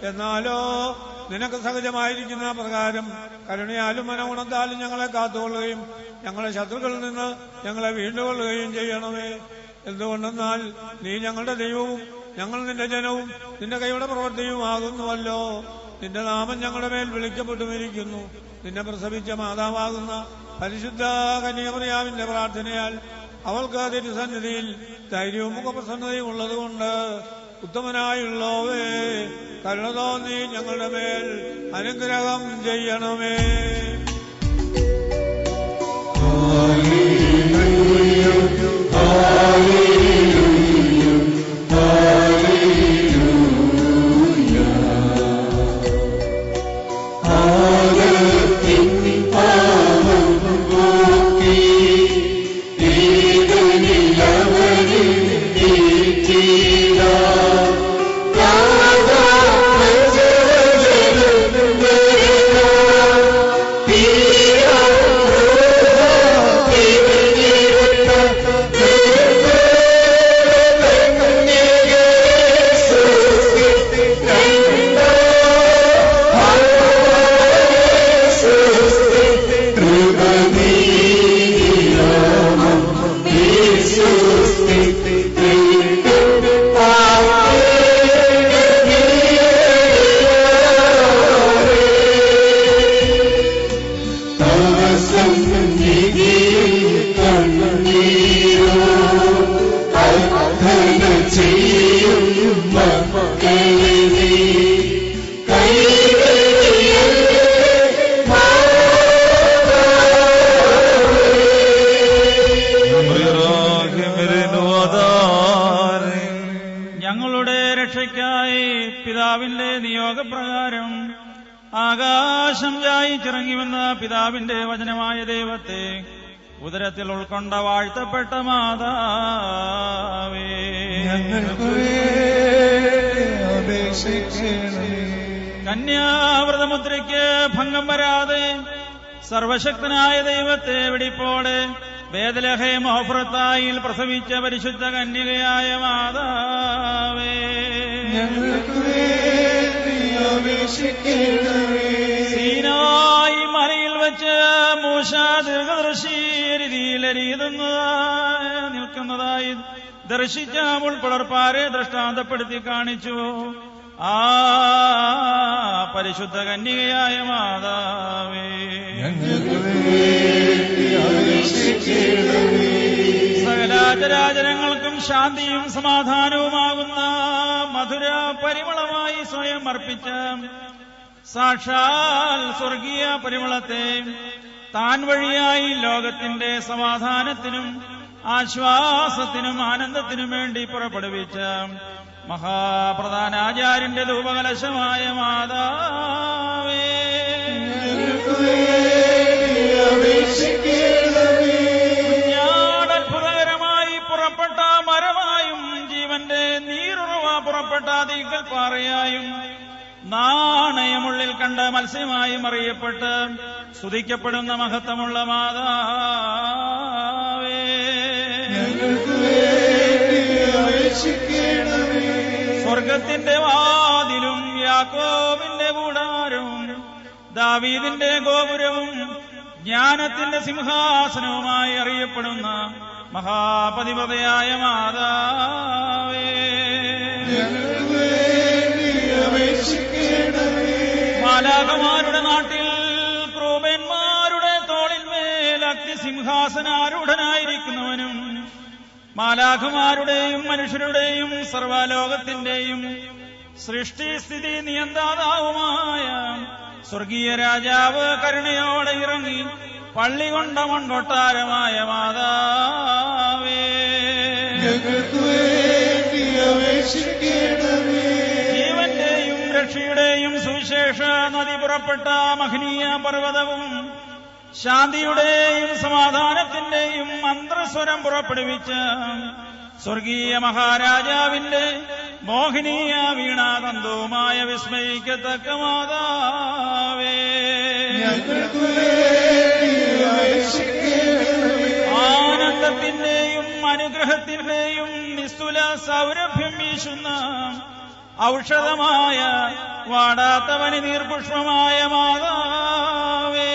എന്നാലോ നിനക്ക് സഹജമായിരിക്കുന്ന പ്രകാരം കരുണയാലും മനഗുണത്താലും ഞങ്ങളെ കാത്തുകൊള്ളുകയും ഞങ്ങളെ ശത്രുക്കളിൽ നിന്ന് ഞങ്ങളെ വീണ്ടുകൊള്ളുകയും ചെയ്യണമേ. എന്തുകൊണ്ടെന്നാൽ നീ ഞങ്ങളുടെ ദൈവവും ഞങ്ങൾ നിന്റെ ജനവും നിന്റെ കൈയുടെ പ്രവൃത്തിയുമാകുന്നുവല്ലോ. നിന്റെ നാമം ഞങ്ങളുടെ മേൽ വിളിക്കപ്പെട്ടുമിരിക്കുന്നു. നിന്നെ പ്രസവിച്ച മാതാവാകുന്ന പരിശുദ്ധ കന്യാമറിയാമിന്റെ പ്രാർത്ഥനയാൽ അവൾക്ക് തിരുസന്നിധിയിൽ ധൈര്യവും മുഖപ്രസന്നതയും ഉള്ളതുകൊണ്ട് ഉത്തമനായുള്ളവേ കരുണ തോന്നി ഞങ്ങളുടെ മേൽ അനുഗ്രഹം ചെയ്യണമേ. ഞങ്ങളുടെ രക്ഷയ്ക്കായി പിതാവിന്റെ നിയോഗപ്രകാരം ആകാശം ചായിച്ചിറങ്ങി വന്ന പിതാവിന്റെ വചനമായ ദൈവത്തെ ഉദരത്തിൽ ഉൾക്കൊണ്ട വാഴ്ത്തപ്പെട്ട മാതാവേ, കന്യാവ്രതമുദ്രയ്ക്ക് ഭംഗം വരാതെ സർവശക്തനായ ദൈവത്തെ വെടിപ്പോടെ ബേത്ലഹേം ഓഫ്രത്തായിൽ പ്രസവിച്ച പരിശുദ്ധ കന്യകയായ മാതാവേ, സീനായി മലയിൽ വെച്ച് മൂശ ദീർഘദർശി നിൽക്കുന്നതായി ദർശിച്ച മുൾപ്പുളർപ്പാരെ ദൃഷ്ടാന്തപ്പെടുത്തി കാണിച്ചു. ആ പരിശുദ്ധ കന്യകയായ മാതാവേ, സകലാചരാചരങ്ങൾക്കും ശാന്തിയും സമാധാനവുമാകുന്ന മധുര പരിമളമായി സ്വയം അർപ്പിച്ച സാക്ഷാൽ സ്വർഗീയ പരിമളത്തെ താൻ വഴിയായി ലോകത്തിന്റെ സമാധാനത്തിനും ആശ്വാസത്തിനും ആനന്ദത്തിനും വേണ്ടി പുറപ്പെടുവിച്ച മഹാപ്രധാനാചാര്യന്റെ ധൂപകലശമായ മാതാവേ, അത്ഭുതകരമായി പുറപ്പെട്ട മരമായും ജീവന്റെ നീരുറവ പുറപ്പെട്ട തീക്കൽ പാറയായും നാണയമുള്ളിൽ കണ്ട മത്സ്യമായും അറിയപ്പെട്ട് സ്തുതിക്കപ്പെടുന്ന മഹത്വമുള്ള മാതാവേ, സ്വർഗത്തിന്റെ വാതിലും യാക്കോബിന്റെ കൂടാരവും ദാവീദിന്റെ ഗോപുരവും ജ്ഞാനത്തിന്റെ സിംഹാസനവുമായി അറിയപ്പെടുന്ന മഹാപതിപതയായ മാതാവേ, മാലാഖമാരുടെ നാട്ടിൽ ക്രൂബന്മാരുടെ തോളിന്മേൽ അഗ്നിസിംഹാസനാരൂഢനായിരിക്കുന്നവനും മാലാഖമാരുടെയും മനുഷ്യരുടെയും സർവ്വലോകത്തിന്റെയും സൃഷ്ടിസ്ഥിതി നിയന്താതാവുമായ സ്വർഗീയ രാജാവ് കരുണയോടെ ഇറങ്ങി പള്ളി കൊണ്ട മൺകൊട്ടാരമായ മാതാവേ, ജീവന്റെയും രക്ഷയുടെയും സുവിശേഷ നദി പുറപ്പെട്ട മഹനീയ പർവ്വതവും ശാന്തിയുടെയും സമാധാനത്തിന്റെയും മന്ത്രസ്വരം പുറപ്പെടുവിച്ച സ്വർഗീയ മഹാരാജാവിന്റെ മോഹിനീയ വീണാതന്തവുമായ വിസ്മയിക്കത്തക്ക മാതാവേ, ആനന്ദത്തിന്റെയും അനുഗ്രഹത്തിന്റെയും നിസ്തുല സൗരഭ്യം വീശുന്ന ഔഷധമായ വാടാത്തവനി നീർപുഷ്പമായ മാതാവേ,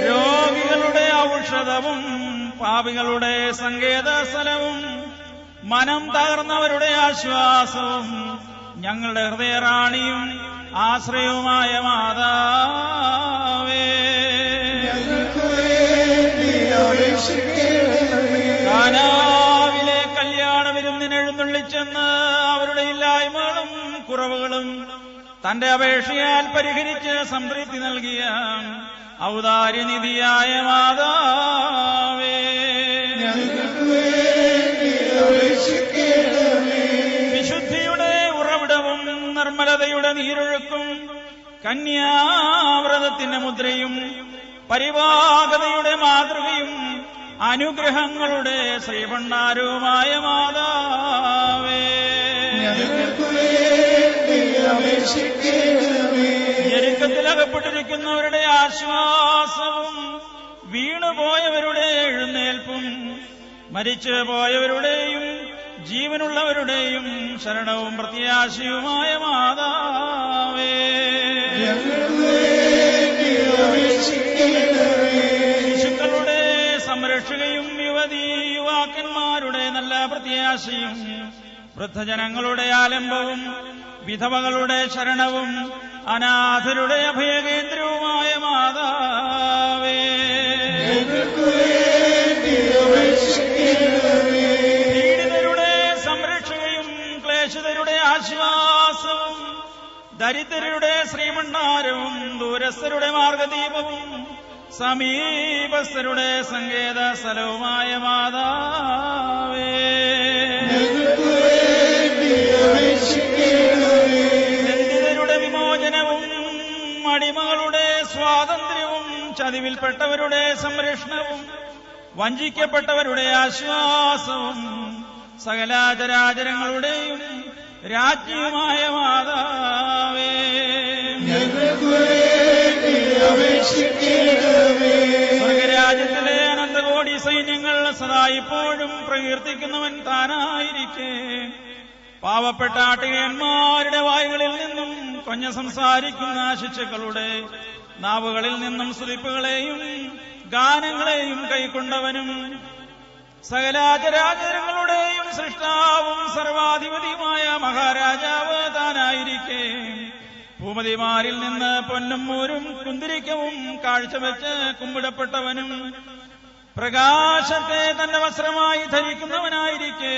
രോഗികളുടെ ഔഷധവും പാപികളുടെ സങ്കേത സ്ഥലവും മനം തകർന്നവരുടെ ആശ്വാസവും ഞങ്ങളുടെ ഹൃദയറാണിയും ആശ്രയവുമായ മാതാവേ, കാനാവിലെ കല്യാണ വിരുന്നിനെഴുന്നള്ളിച്ചെന്ന് അവരുടെ ഇല്ലായ്മകളും കുറവുകളും തന്റെ അപേക്ഷയാൽ പരിഹരിച്ച് സംതൃപ്തി നൽകിയ ഔദാര്യനിധിയായ മാതാവേ, വിശുദ്ധിയുടെ ഉറവിടവും നിർമ്മലതയുടെ നീരൊഴുക്കും കന്യാവ്രതത്തിന്റെ മുദ്രയും പരിവാഹതയുടെ മാതൃകയും അനുഗ്രഹങ്ങളുടെ ശ്രീഭണ്ഡാരവുമായ മാതാവേ, ഞെരുക്കത്തിലകപ്പെട്ടിരിക്കുന്നവരുടെ ആശ്വാസവും വീണുപോയവരുടെ എഴുന്നേൽപ്പും മരിച്ചു പോയവരുടെയും ജീവനുള്ളവരുടെയും ശരണവും പ്രത്യാശയുമായ മാതാവേ, ശിശുക്കളുടെ സംരക്ഷകയും യുവാക്കന്മാരുടെ നല്ല പ്രത്യാശയും വൃദ്ധജനങ്ങളുടെ ആലംബവും വിധവകളുടെ ശരണവും അനാഥരുടെ അഭയകേന്ദ്രവുമായ മാതാവേ, പീഡിതരുടെ സംരക്ഷകയും ക്ലേശിതരുടെ ആശ്വാസവും ദരിദ്രരുടെ ശ്രീമണ്ഡാരവും ദൂരസ്ഥരുടെ മാർഗദീപവും സമീപസ്ഥരുടെ സങ്കേത സ്ഥലവുമായ മാതാവേ, ദരിദ്രരുടെ വിമോചനവും അടിമകളുടെ സ്വാതന്ത്ര്യവും ചതിവിൽപ്പെട്ടവരുടെ സംരക്ഷണവും വഞ്ചിക്കപ്പെട്ടവരുടെ ആശ്വാസവും സകല ചരാചരങ്ങളുടെയും രാജ്ഞിയുമായ മാതാവേ, സ്വർഗരാജ്യത്തിലെ അനന്തകോടി സൈന്യങ്ങൾ സദാ ഇപ്പോഴും പ്രകീർത്തിക്കുന്നവൻ താനായിരിക്കെ പാവപ്പെട്ട ആട്ടികന്മാരുടെ വായുകളിൽ നിന്നും കൊഞ്ഞ സംസാരിക്കുന്ന ശിശുക്കളുടെ നാവുകളിൽ നിന്നും സ്തുതിപ്പുകളെയും ഗാനങ്ങളെയും കൈക്കൊണ്ടവനും സകലാചരാചരങ്ങളുടെയും സൃഷ്ടാവും സർവാധിപതിയുമായ മഹാരാജാവ് താനായിരിക്കെ ഭൂമതിമാരിൽ നിന്ന് പൊന്നും മൂരും കുന്തിരിക്കവും കാഴ്ചവെച്ച് കുമ്പിടപ്പെട്ടവനും പ്രകാശത്തെ തന്റെ വസ്ത്രമായി ധരിക്കുന്നവനായിരിക്കെ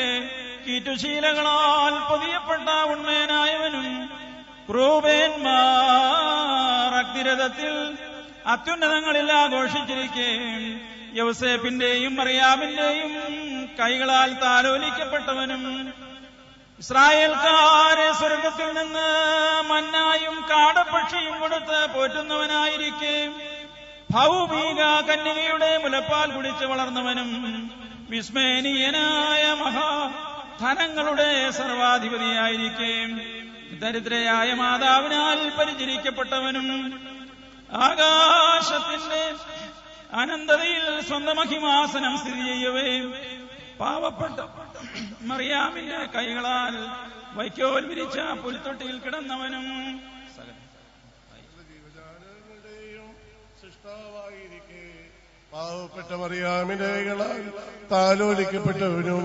കീറ്റുശീലകളാൽ പൊതിയപ്പെട്ട ഉണ്മേനായവനും ക്രൂപേന്മാർ അഗ്നിരഥത്തിൽ അത്യുന്നതങ്ങളിൽ ആഘോഷിച്ചിരിക്കെ യൗസേപ്പിന്റെയും മറിയാമിന്റെയും കൈകളാൽ താലോലിക്കപ്പെട്ടവനും ഇസ്രായേൽക്കാരെ സ്വർഗത്തിൽ നിന്ന് മന്നായും കാടപ്പക്ഷിയും കൊടുത്ത് പോറ്റുന്നവനായിരിക്കെ ഭൗമിക കന്യകയുടെ മുലപ്പാൽ കുടിച്ച് വളർന്നവനും വിസ്മയനീയനായ മഹാധനങ്ങളുടെ സർവാധിപതിയായിരിക്കെ ദരിദ്രയായ മാതാവിനാൽ പരിചരിക്കപ്പെട്ടവനും ആകാശത്തിന്റെ അനന്തതയിൽ സ്വന്തം മഹിമാസനം സ്ഥിതി ചെയ്യവേ പാവപ്പെട്ട മറിയാമിന്റെ കൈകളാൽ വൈക്കോൽ വിരിച്ച പുൽത്തൊട്ടിയിൽ കിടന്നവനും പാവപ്പെട്ട മറിയാമിന്റെ കൈകളാൽ താലോലിക്കപ്പെട്ടവനും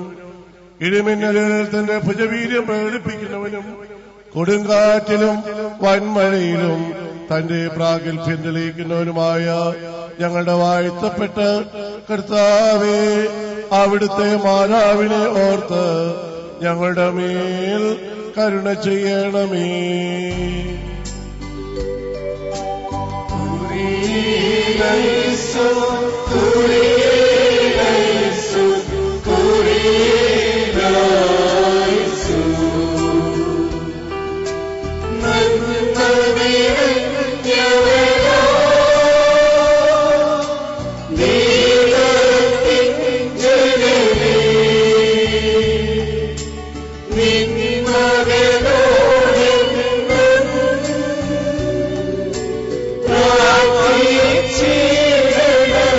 ഇടിമിന്നലുകളിൽ തന്റെ ഭുജവീര്യം പ്രകടിപ്പിക്കുന്നവനും കൊടുങ്കാറ്റിലും വൻമഴയിലും തന്റെ പ്രാഗൽഭ്യം തെളിയിക്കുന്നവനുമായ ഞങ്ങളുടെ വാഴ്ത്തപ്പെട്ട കർത്താവേ, അവിടുത്തെ മാതാവിനെ ഓർത്ത് ഞങ്ങളുടെ മേൽ കരുണ ചെയ്യണമേ. പ്രാർത്ഥിച്ചിടണമേ.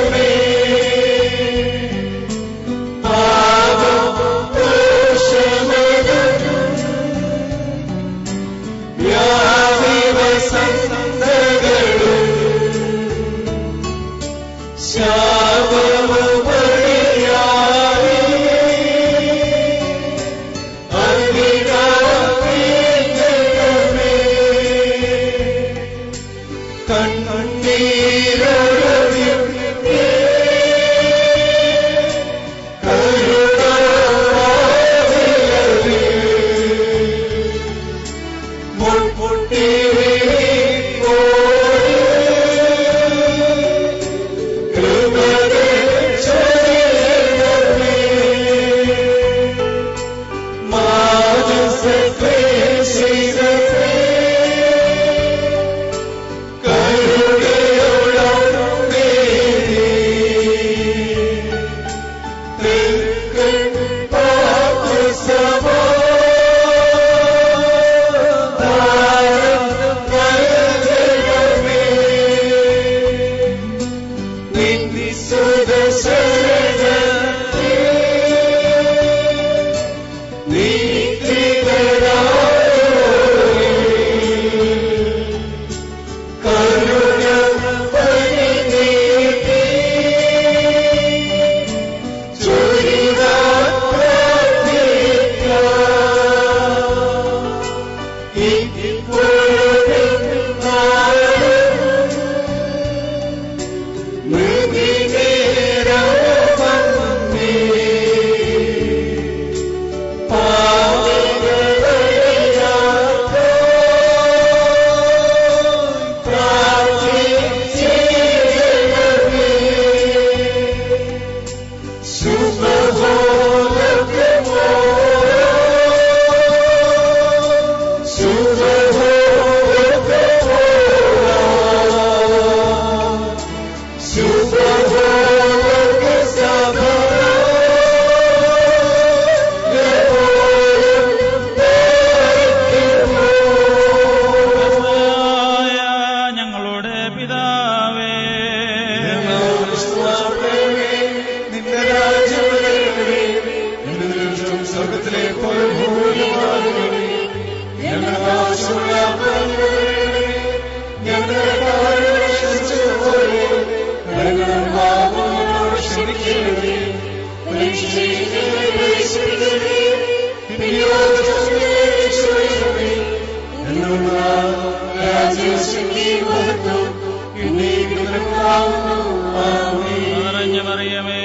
നിറഞ്ഞ മറിയമേ,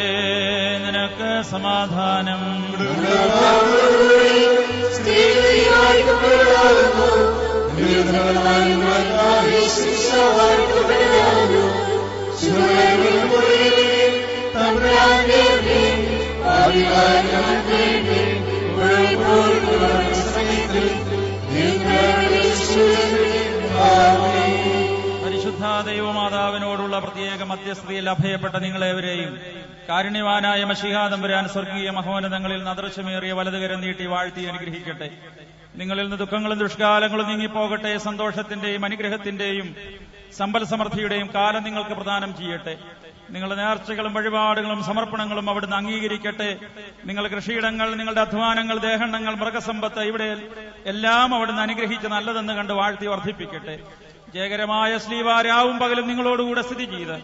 നിനക്ക് സമാധാനം. പരിശുദ്ധ ദൈവമാതാവിനോടുള്ള പ്രത്യേക മധ്യസ്ഥതയിൽ അഭയപ്പെട്ട നിങ്ങളെവരെയും കാരുണ്യവാനായ മശീഹാ തമ്പുരാൻ സ്വർഗീയ മഹോന്നതങ്ങളിൽ നദൃശ്യമേറിയ വലതുകരം നീട്ടി വാഴ്ത്തി അനുഗ്രഹിക്കട്ടെ. നിങ്ങളിൽ നിന്ന് ദുഃഖങ്ങളും ദുഷ്കാലങ്ങളും നീങ്ങിപ്പോകട്ടെ. സന്തോഷത്തിന്റെയും അനുഗ്രഹത്തിന്റെയും സമ്പൽ സമൃദ്ധിയുടെയും കാലം നിങ്ങൾക്ക് പ്രദാനം ചെയ്യട്ടെ. നിങ്ങളുടെ നേർച്ചകളും വഴിപാടുകളും സമർപ്പണങ്ങളും അവിടുന്ന് അംഗീകരിക്കട്ടെ. നിങ്ങളുടെ കൃഷിയിടങ്ങൾ, നിങ്ങളുടെ അധ്വാനങ്ങൾ, ദേഹണ്ണങ്ങൾ, മൃഗസമ്പത്ത് ഇവിടെ എല്ലാം അവിടുന്ന് അനുഗ്രഹിച്ച് നല്ലതെന്ന് കണ്ട് വാഴ്ത്തി വർദ്ധിപ്പിക്കട്ടെ. ജയകരമായ ശ്ലീവാരാവും പകലും നിങ്ങളോടുകൂടെ സ്ഥിതി ചെയ്ത്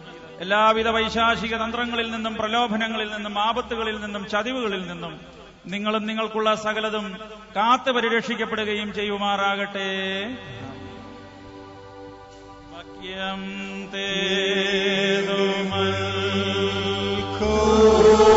എല്ലാവിധ വൈശാചിക തന്ത്രങ്ങളിൽ നിന്നും പ്രലോഭനങ്ങളിൽ നിന്നും ആപത്തുകളിൽ നിന്നും ചതിവുകളിൽ നിന്നും നിങ്ങളും നിങ്ങൾക്കുള്ള സകലതും കാത്തു പരിരക്ഷിക്കപ്പെടുകയും ചെയ്യുമാറാകട്ടെ. വാക്യം Oh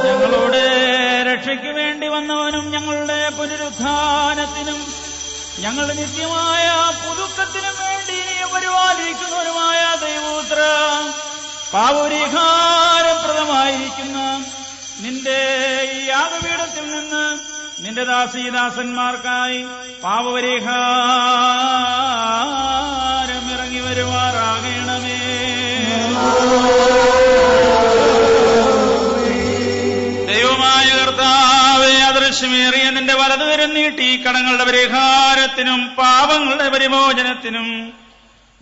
ഞങ്ങളുടെ രക്ഷയ്ക്ക് വേണ്ടി വന്നവനും ഞങ്ങളുടെ പുനരുത്ഥാനത്തിനും ഞങ്ങളുടെ നിത്യമായ പുതുക്കത്തിനും വേണ്ടി പരിപാലിക്കുന്നവനുമായ ദൈവപുത്ര, പാപപരിഹാരപ്രദമായിരിക്കുന്ന നിന്റെ ഈ യാഗപീഠത്തിൽ നിന്ന് നിന്റെ ദാസീദാസന്മാർക്കായി പാപപരിഹാരം ഇറങ്ങി വരുമാറാകണമേ. ദൈവമായ കർത്താവേ, അദൃശ്യമേറിയ നിന്റെ വലതുകരം നീട്ടി കടങ്ങളുടെ പരിഹാരത്തിനും പാപങ്ങളുടെ പരിമോചനത്തിനും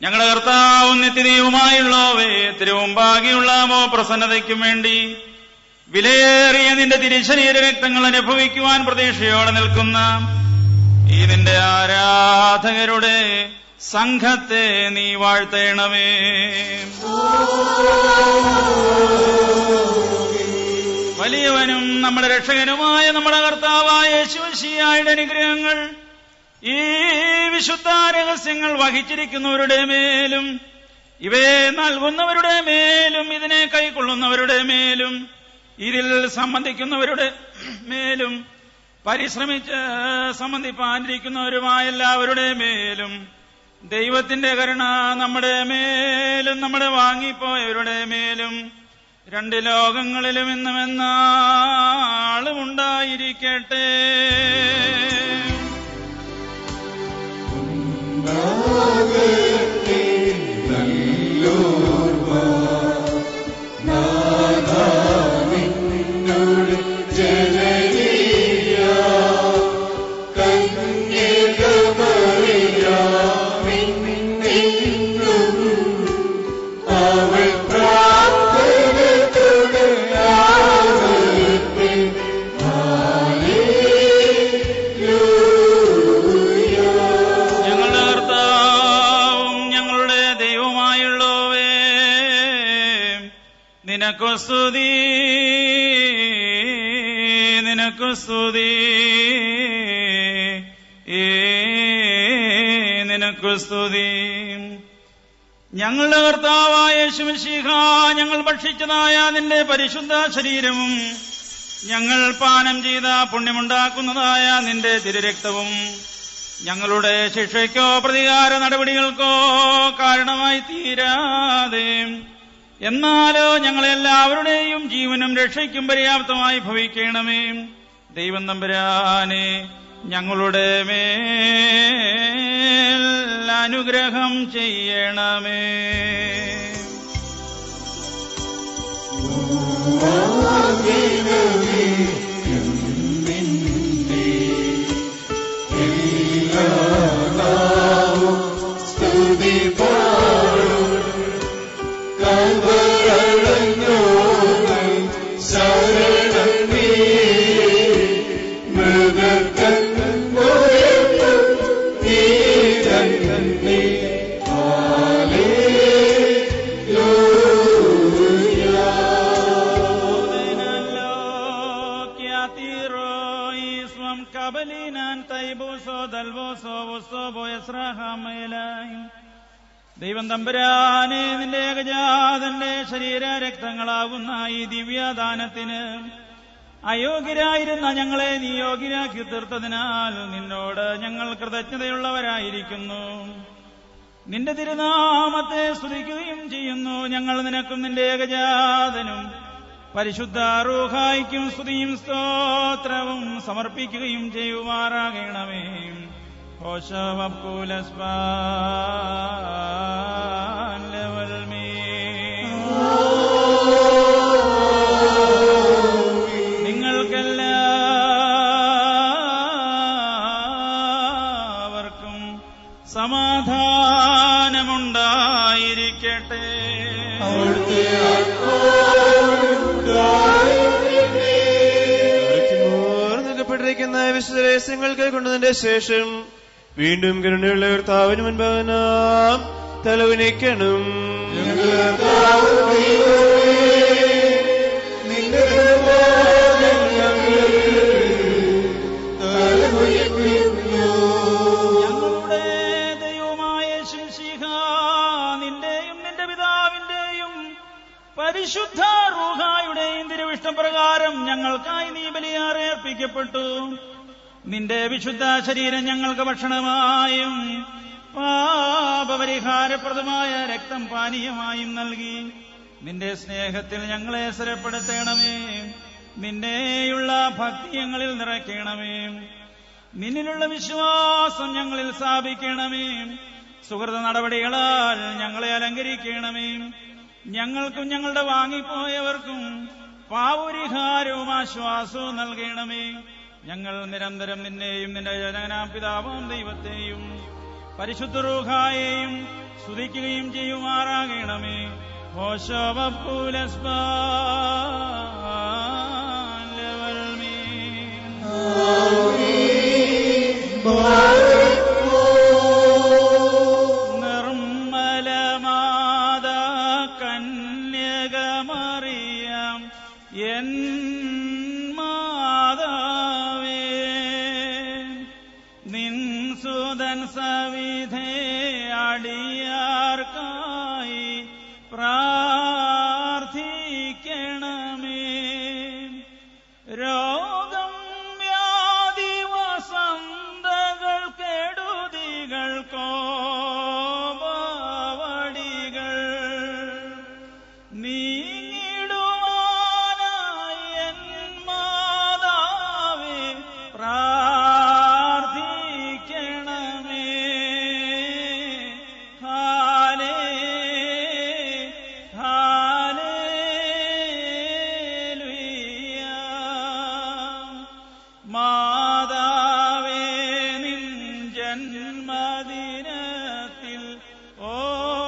ഞങ്ങളുടെ കർത്താവും നിത്യദൈവമായുള്ളവേ തിരുമുമ്പാകെയുള്ള പ്രസന്നതയ്ക്കും വേണ്ടി വിലയേറിയ നിന്റെ തിരുശരീര രക്തങ്ങൾ അനുഭവിക്കുവാൻ പ്രതീക്ഷയോടെ നിൽക്കുന്ന ഈ നിന്റെ ആരാധകരുടെ സംഘത്തെ നീ വാഴ്ത്തേണമേ. വലിയവനും നമ്മുടെ രക്ഷകനുമായ നമ്മുടെ കർത്താവായ യേശുമിശിഹായുടെ അനുഗ്രഹങ്ങൾ ഈ വിശുദ്ധ രഹസ്യങ്ങൾ വഹിച്ചിരിക്കുന്നവരുടെ മേലും ഇവയെ നൽകുന്നവരുടെ മേലും ഇതിനെ കൈക്കൊള്ളുന്നവരുടെ മേലും ഇതിൽ സംബന്ധിക്കുന്നവരുടെ മേലും പരിശ്രമിച്ച് സംബന്ധിപ്പാനിരിക്കുന്നവരുമായ എല്ലാവരുടെ മേലും ദൈവത്തിന്റെ കരുണ നമ്മുടെ മേലും നമ്മുടെ വാങ്ങിപ്പോയവരുടെ മേലും രണ്ട് ലോകങ്ങളിലും ഇന്നും എന്നാളും ഉണ്ടായിരിക്കട്ടെ. നിനക്കു സ്തുതി, നിനക്കു സ്തുതി, നിനക്കു സ്തുതി. ഞങ്ങളുടെ കർത്താവായ യേശുമിശിഹാ, ഞങ്ങൾ ഭക്ഷിച്ചതായ നിന്റെ പരിശുദ്ധ ശരീരവും ഞങ്ങൾ പാനം ചെയ്ത പുണ്യമുണ്ടാക്കുന്നതായ നിന്റെ തിരുരക്തവും ഞങ്ങളുടെ ശിക്ഷയ്ക്കോ പ്രതികാര നടപടികൾക്കോ കാരണമായി തീരാതെ എന്നാലോ ഞങ്ങളെല്ലാവരുടെയും ജീവനും രക്ഷയ്ക്കും പര്യാപ്തമായി ഭവിക്കണമേ. ദൈവം തമ്പുരാനെ ഞങ്ങളുടെ മേൽ അനുഗ്രഹം ചെയ്യണമേ. ദൈവം തമ്പുരാനെ, നിന്റെ ഏകജാതന്റെ ശരീര രക്തങ്ങളാകുന്ന ഈ ദിവ്യദാനത്തിന് അയോഗ്യരായിരുന്ന ഞങ്ങളെ നീ യോഗ്യരാക്കി തീർത്തതിനാൽ നിന്നോട് ഞങ്ങൾ കൃതജ്ഞതയുള്ളവരായിരിക്കുന്നു. നിന്റെ തിരുനാമത്തെ സ്തുതിക്കുകയും ചെയ്യുന്നു. ഞങ്ങൾ നിനക്കും നിന്റെ ഏകജാതനും പരിശുദ്ധ റൂഹായിക്കും സ്തുതിയും സ്തോത്രവും സമർപ്പിക്കുകയും ചെയ്യുമാറാകണമേ. നിങ്ങൾക്കെല്ലാവർക്കും സമാധാനമുണ്ടായിരിക്കട്ടെ. നൽകപ്പെട്ടിരിക്കുന്ന വിശുദ്ധ രഹസ്യങ്ങൾ കൈക്കൊണ്ടതിന്റെ ശേഷം വീണ്ടും കരുണയുള്ള കർത്താവിന് മുൻപ് നാം തലകുനിക്കണം. ഇഷ്ടപ്രകാരം ഞങ്ങൾക്കായി നീ ബലിയാറെ അർപ്പിക്കപ്പെട്ടു. നിന്റെ വിശുദ്ധ ശരീരം ഞങ്ങൾക്ക് ഭക്ഷണമായും പാപപരിഹാരപ്രദമായ രക്തം പാനീയമായും നൽകി. നിന്റെ സ്നേഹത്തിൽ ഞങ്ങളെ സ്ഥിരപ്പെടുത്തണമേ. നിന്നെയുള്ള ഭക്തി ഞങ്ങളിൽ നിറയ്ക്കണമേ. നിന്നിലുള്ള വിശ്വാസം ഞങ്ങളിൽ സ്ഥാപിക്കണമേ. സുഹൃത നടപടികളാൽ ഞങ്ങളെ അലങ്കരിക്കണമേ. ഞങ്ങൾക്കും ഞങ്ങളുടെ വാങ്ങിപ്പോയവർക്കും പാപപരിഹാരവും ആശ്വാസവും നൽകണമേ. ഞങ്ങൾ നിരന്തരം നിന്നെയും നിന്റെ ജനനാം പിതാവാം ദൈവത്തെയും പരിശുദ്ധ റൂഹായെയും സ്തുതിക്കുകയും ചെയ്യുമാറാകണമേ. നിർമ്മലമാതാ കന്യകമറിയാം എൻ മാതാവേ, നിൻ സുതൻ സവിധേ അടിയാർക്കായി പ്രാർത്ഥിക്കണമേ. രോഗം വ്യാധി വസന്തകൾ കെടുതികൾ കോപവടികൾ നീങ്ങിടുവാനായി എൻ മാതാവേ പ്രാർത്ഥിക്കണമേ. മാതാവേ, നിൻ ജന്മദിനത്തിൽ ഓടിക്കൂടും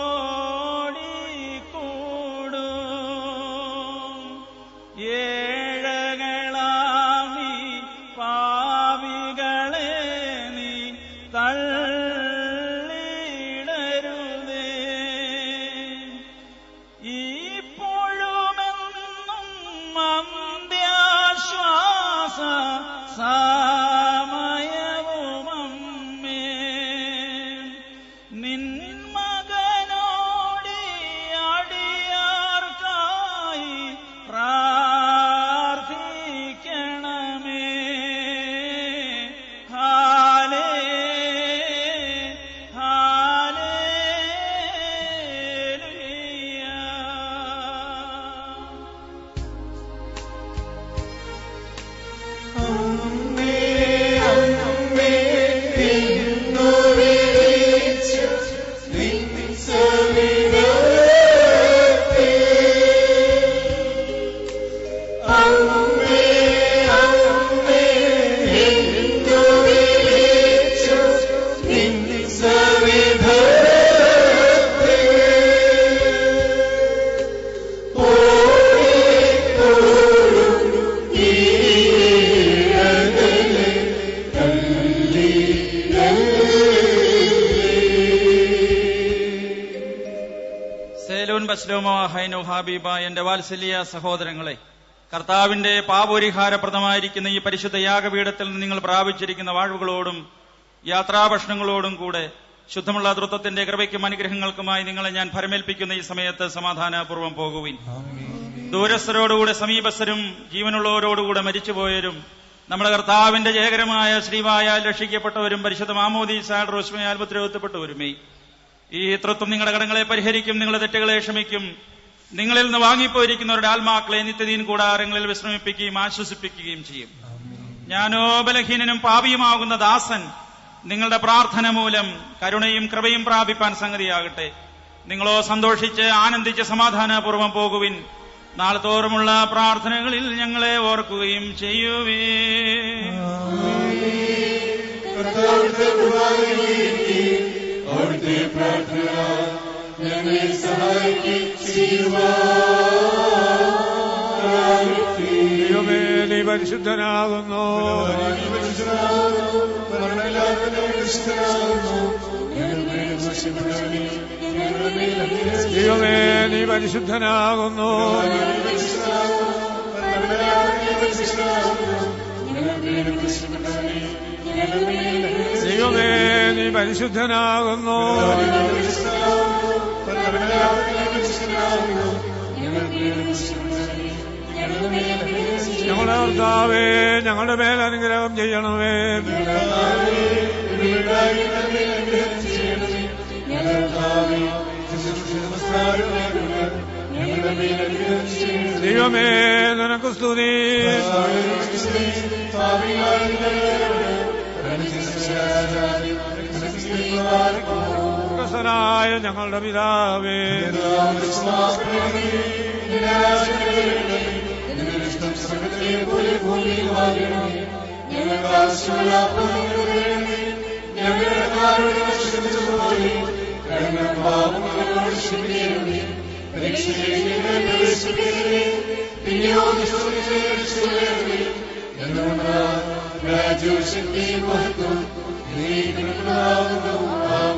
ഏഴകളാമി പാവികളെ നീ തള്ളിടരുതേ. ഇപ്പോഴുമെന്നും അന്ത്യാശ്വാസ സമയവുമമ്മേ, നിൻ മകനോടി അടിയാർക്കായി പ്രാർത്ഥിക്കണമേ. ഹാബീബ, എന്റെ വാത്സല്യ സഹോദരങ്ങളെ, കർത്താവിന്റെ പാപപരിഹാരപ്രദമായിരിക്കുന്ന ഈ പരിശുദ്ധ യാഗപീഠത്തിൽ നിന്ന് നിങ്ങൾ പ്രാപിച്ചിരിക്കുന്ന വാഴ്വുകളോടും യാത്രാഭക്ഷണങ്ങളോടും കൂടെ ശുദ്ധമുള്ള തൃത്വത്തിന്റെ കൃപയ്ക്കും അനുഗ്രഹങ്ങൾക്കുമായി നിങ്ങളെ ഞാൻ ഭരമേൽപ്പിക്കുന്ന ഈ സമയത്ത് സമാധാനപൂർവ്വം പോകുവിൻ. ദൂരസ്ഥരോടുകൂടെ സമീപസ്ഥരും ജീവനുള്ളവരോടുകൂടെ മരിച്ചുപോയവരും നമ്മുടെ കർത്താവിന്റെ ജയകരമായ ശ്രീവായാൽ രക്ഷിക്കപ്പെട്ടവരും പരിശുദ്ധ മാമോദീസാൽ റോസ്മയാൽ മുദ്രകുത്തപ്പെട്ടവരുമേ, ഈ തൃത്വം നിങ്ങളുടെ കടങ്ങളെ പരിഹരിക്കും, നിങ്ങളുടെ തെറ്റുകളെ ക്ഷമിക്കും, നിങ്ങളിൽ നിന്ന് വാങ്ങിപ്പോയിരിക്കുന്നവരുടെ ആത്മാക്കളെ നിത്യദീൻ കൂടാരങ്ങളിൽ വിശ്രമിപ്പിക്കുകയും ആശ്വസിപ്പിക്കുകയും ചെയ്യും. ഞാനോ ബലഹീനനും പാപിയുമാകുന്ന ദാസൻ നിങ്ങളുടെ പ്രാർത്ഥന മൂലം കരുണയും കൃപയും പ്രാപിപ്പാൻ സംഗതിയാകട്ടെ. നിങ്ങളോ സന്തോഷിച്ച് ആനന്ദിച്ച് സമാധാനപൂർവ്വം പോകുവിൻ. നാൾ തോറുമുള്ള പ്രാർത്ഥനകളിൽ ഞങ്ങളെ ഓർക്കുകയും ചെയ്യുവേ. അവിടുത്തെ പ്രാർത്ഥന ഞങ്ങളെ സഹായിക്കുമേ. നീ പരിശുദ്ധനാകുന്നു, ദൈവമേ നീ പരിശുദ്ധനാകുന്നു, ദൈവമേ നീ പരിശുദ്ധനാകുന്നു, ദൈവമേ ഞങ്ങളുടെ കർത്താവേ, ഞങ്ങളുടെ മേൽ അനുഗ്രഹം ചെയ്യണമേ. ദൈവമേ, നിനക്ക് സ്തുതി. പ്രസന്നായ ഞങ്ങളുടെ പിതാവേ,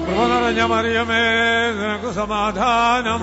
കൃപ നിറഞ്ഞ മറിയമേ, നിനക്ക് സമാധാനം.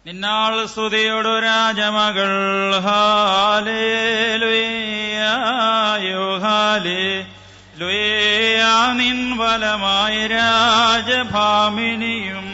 നിന്നാൾ സ്തുതിയോടു രാജമകൾ ഹാലേലുയ്യായോ ഹാലേലുയ്യാ നിൻ വലമായി രാജഭാമിനിയും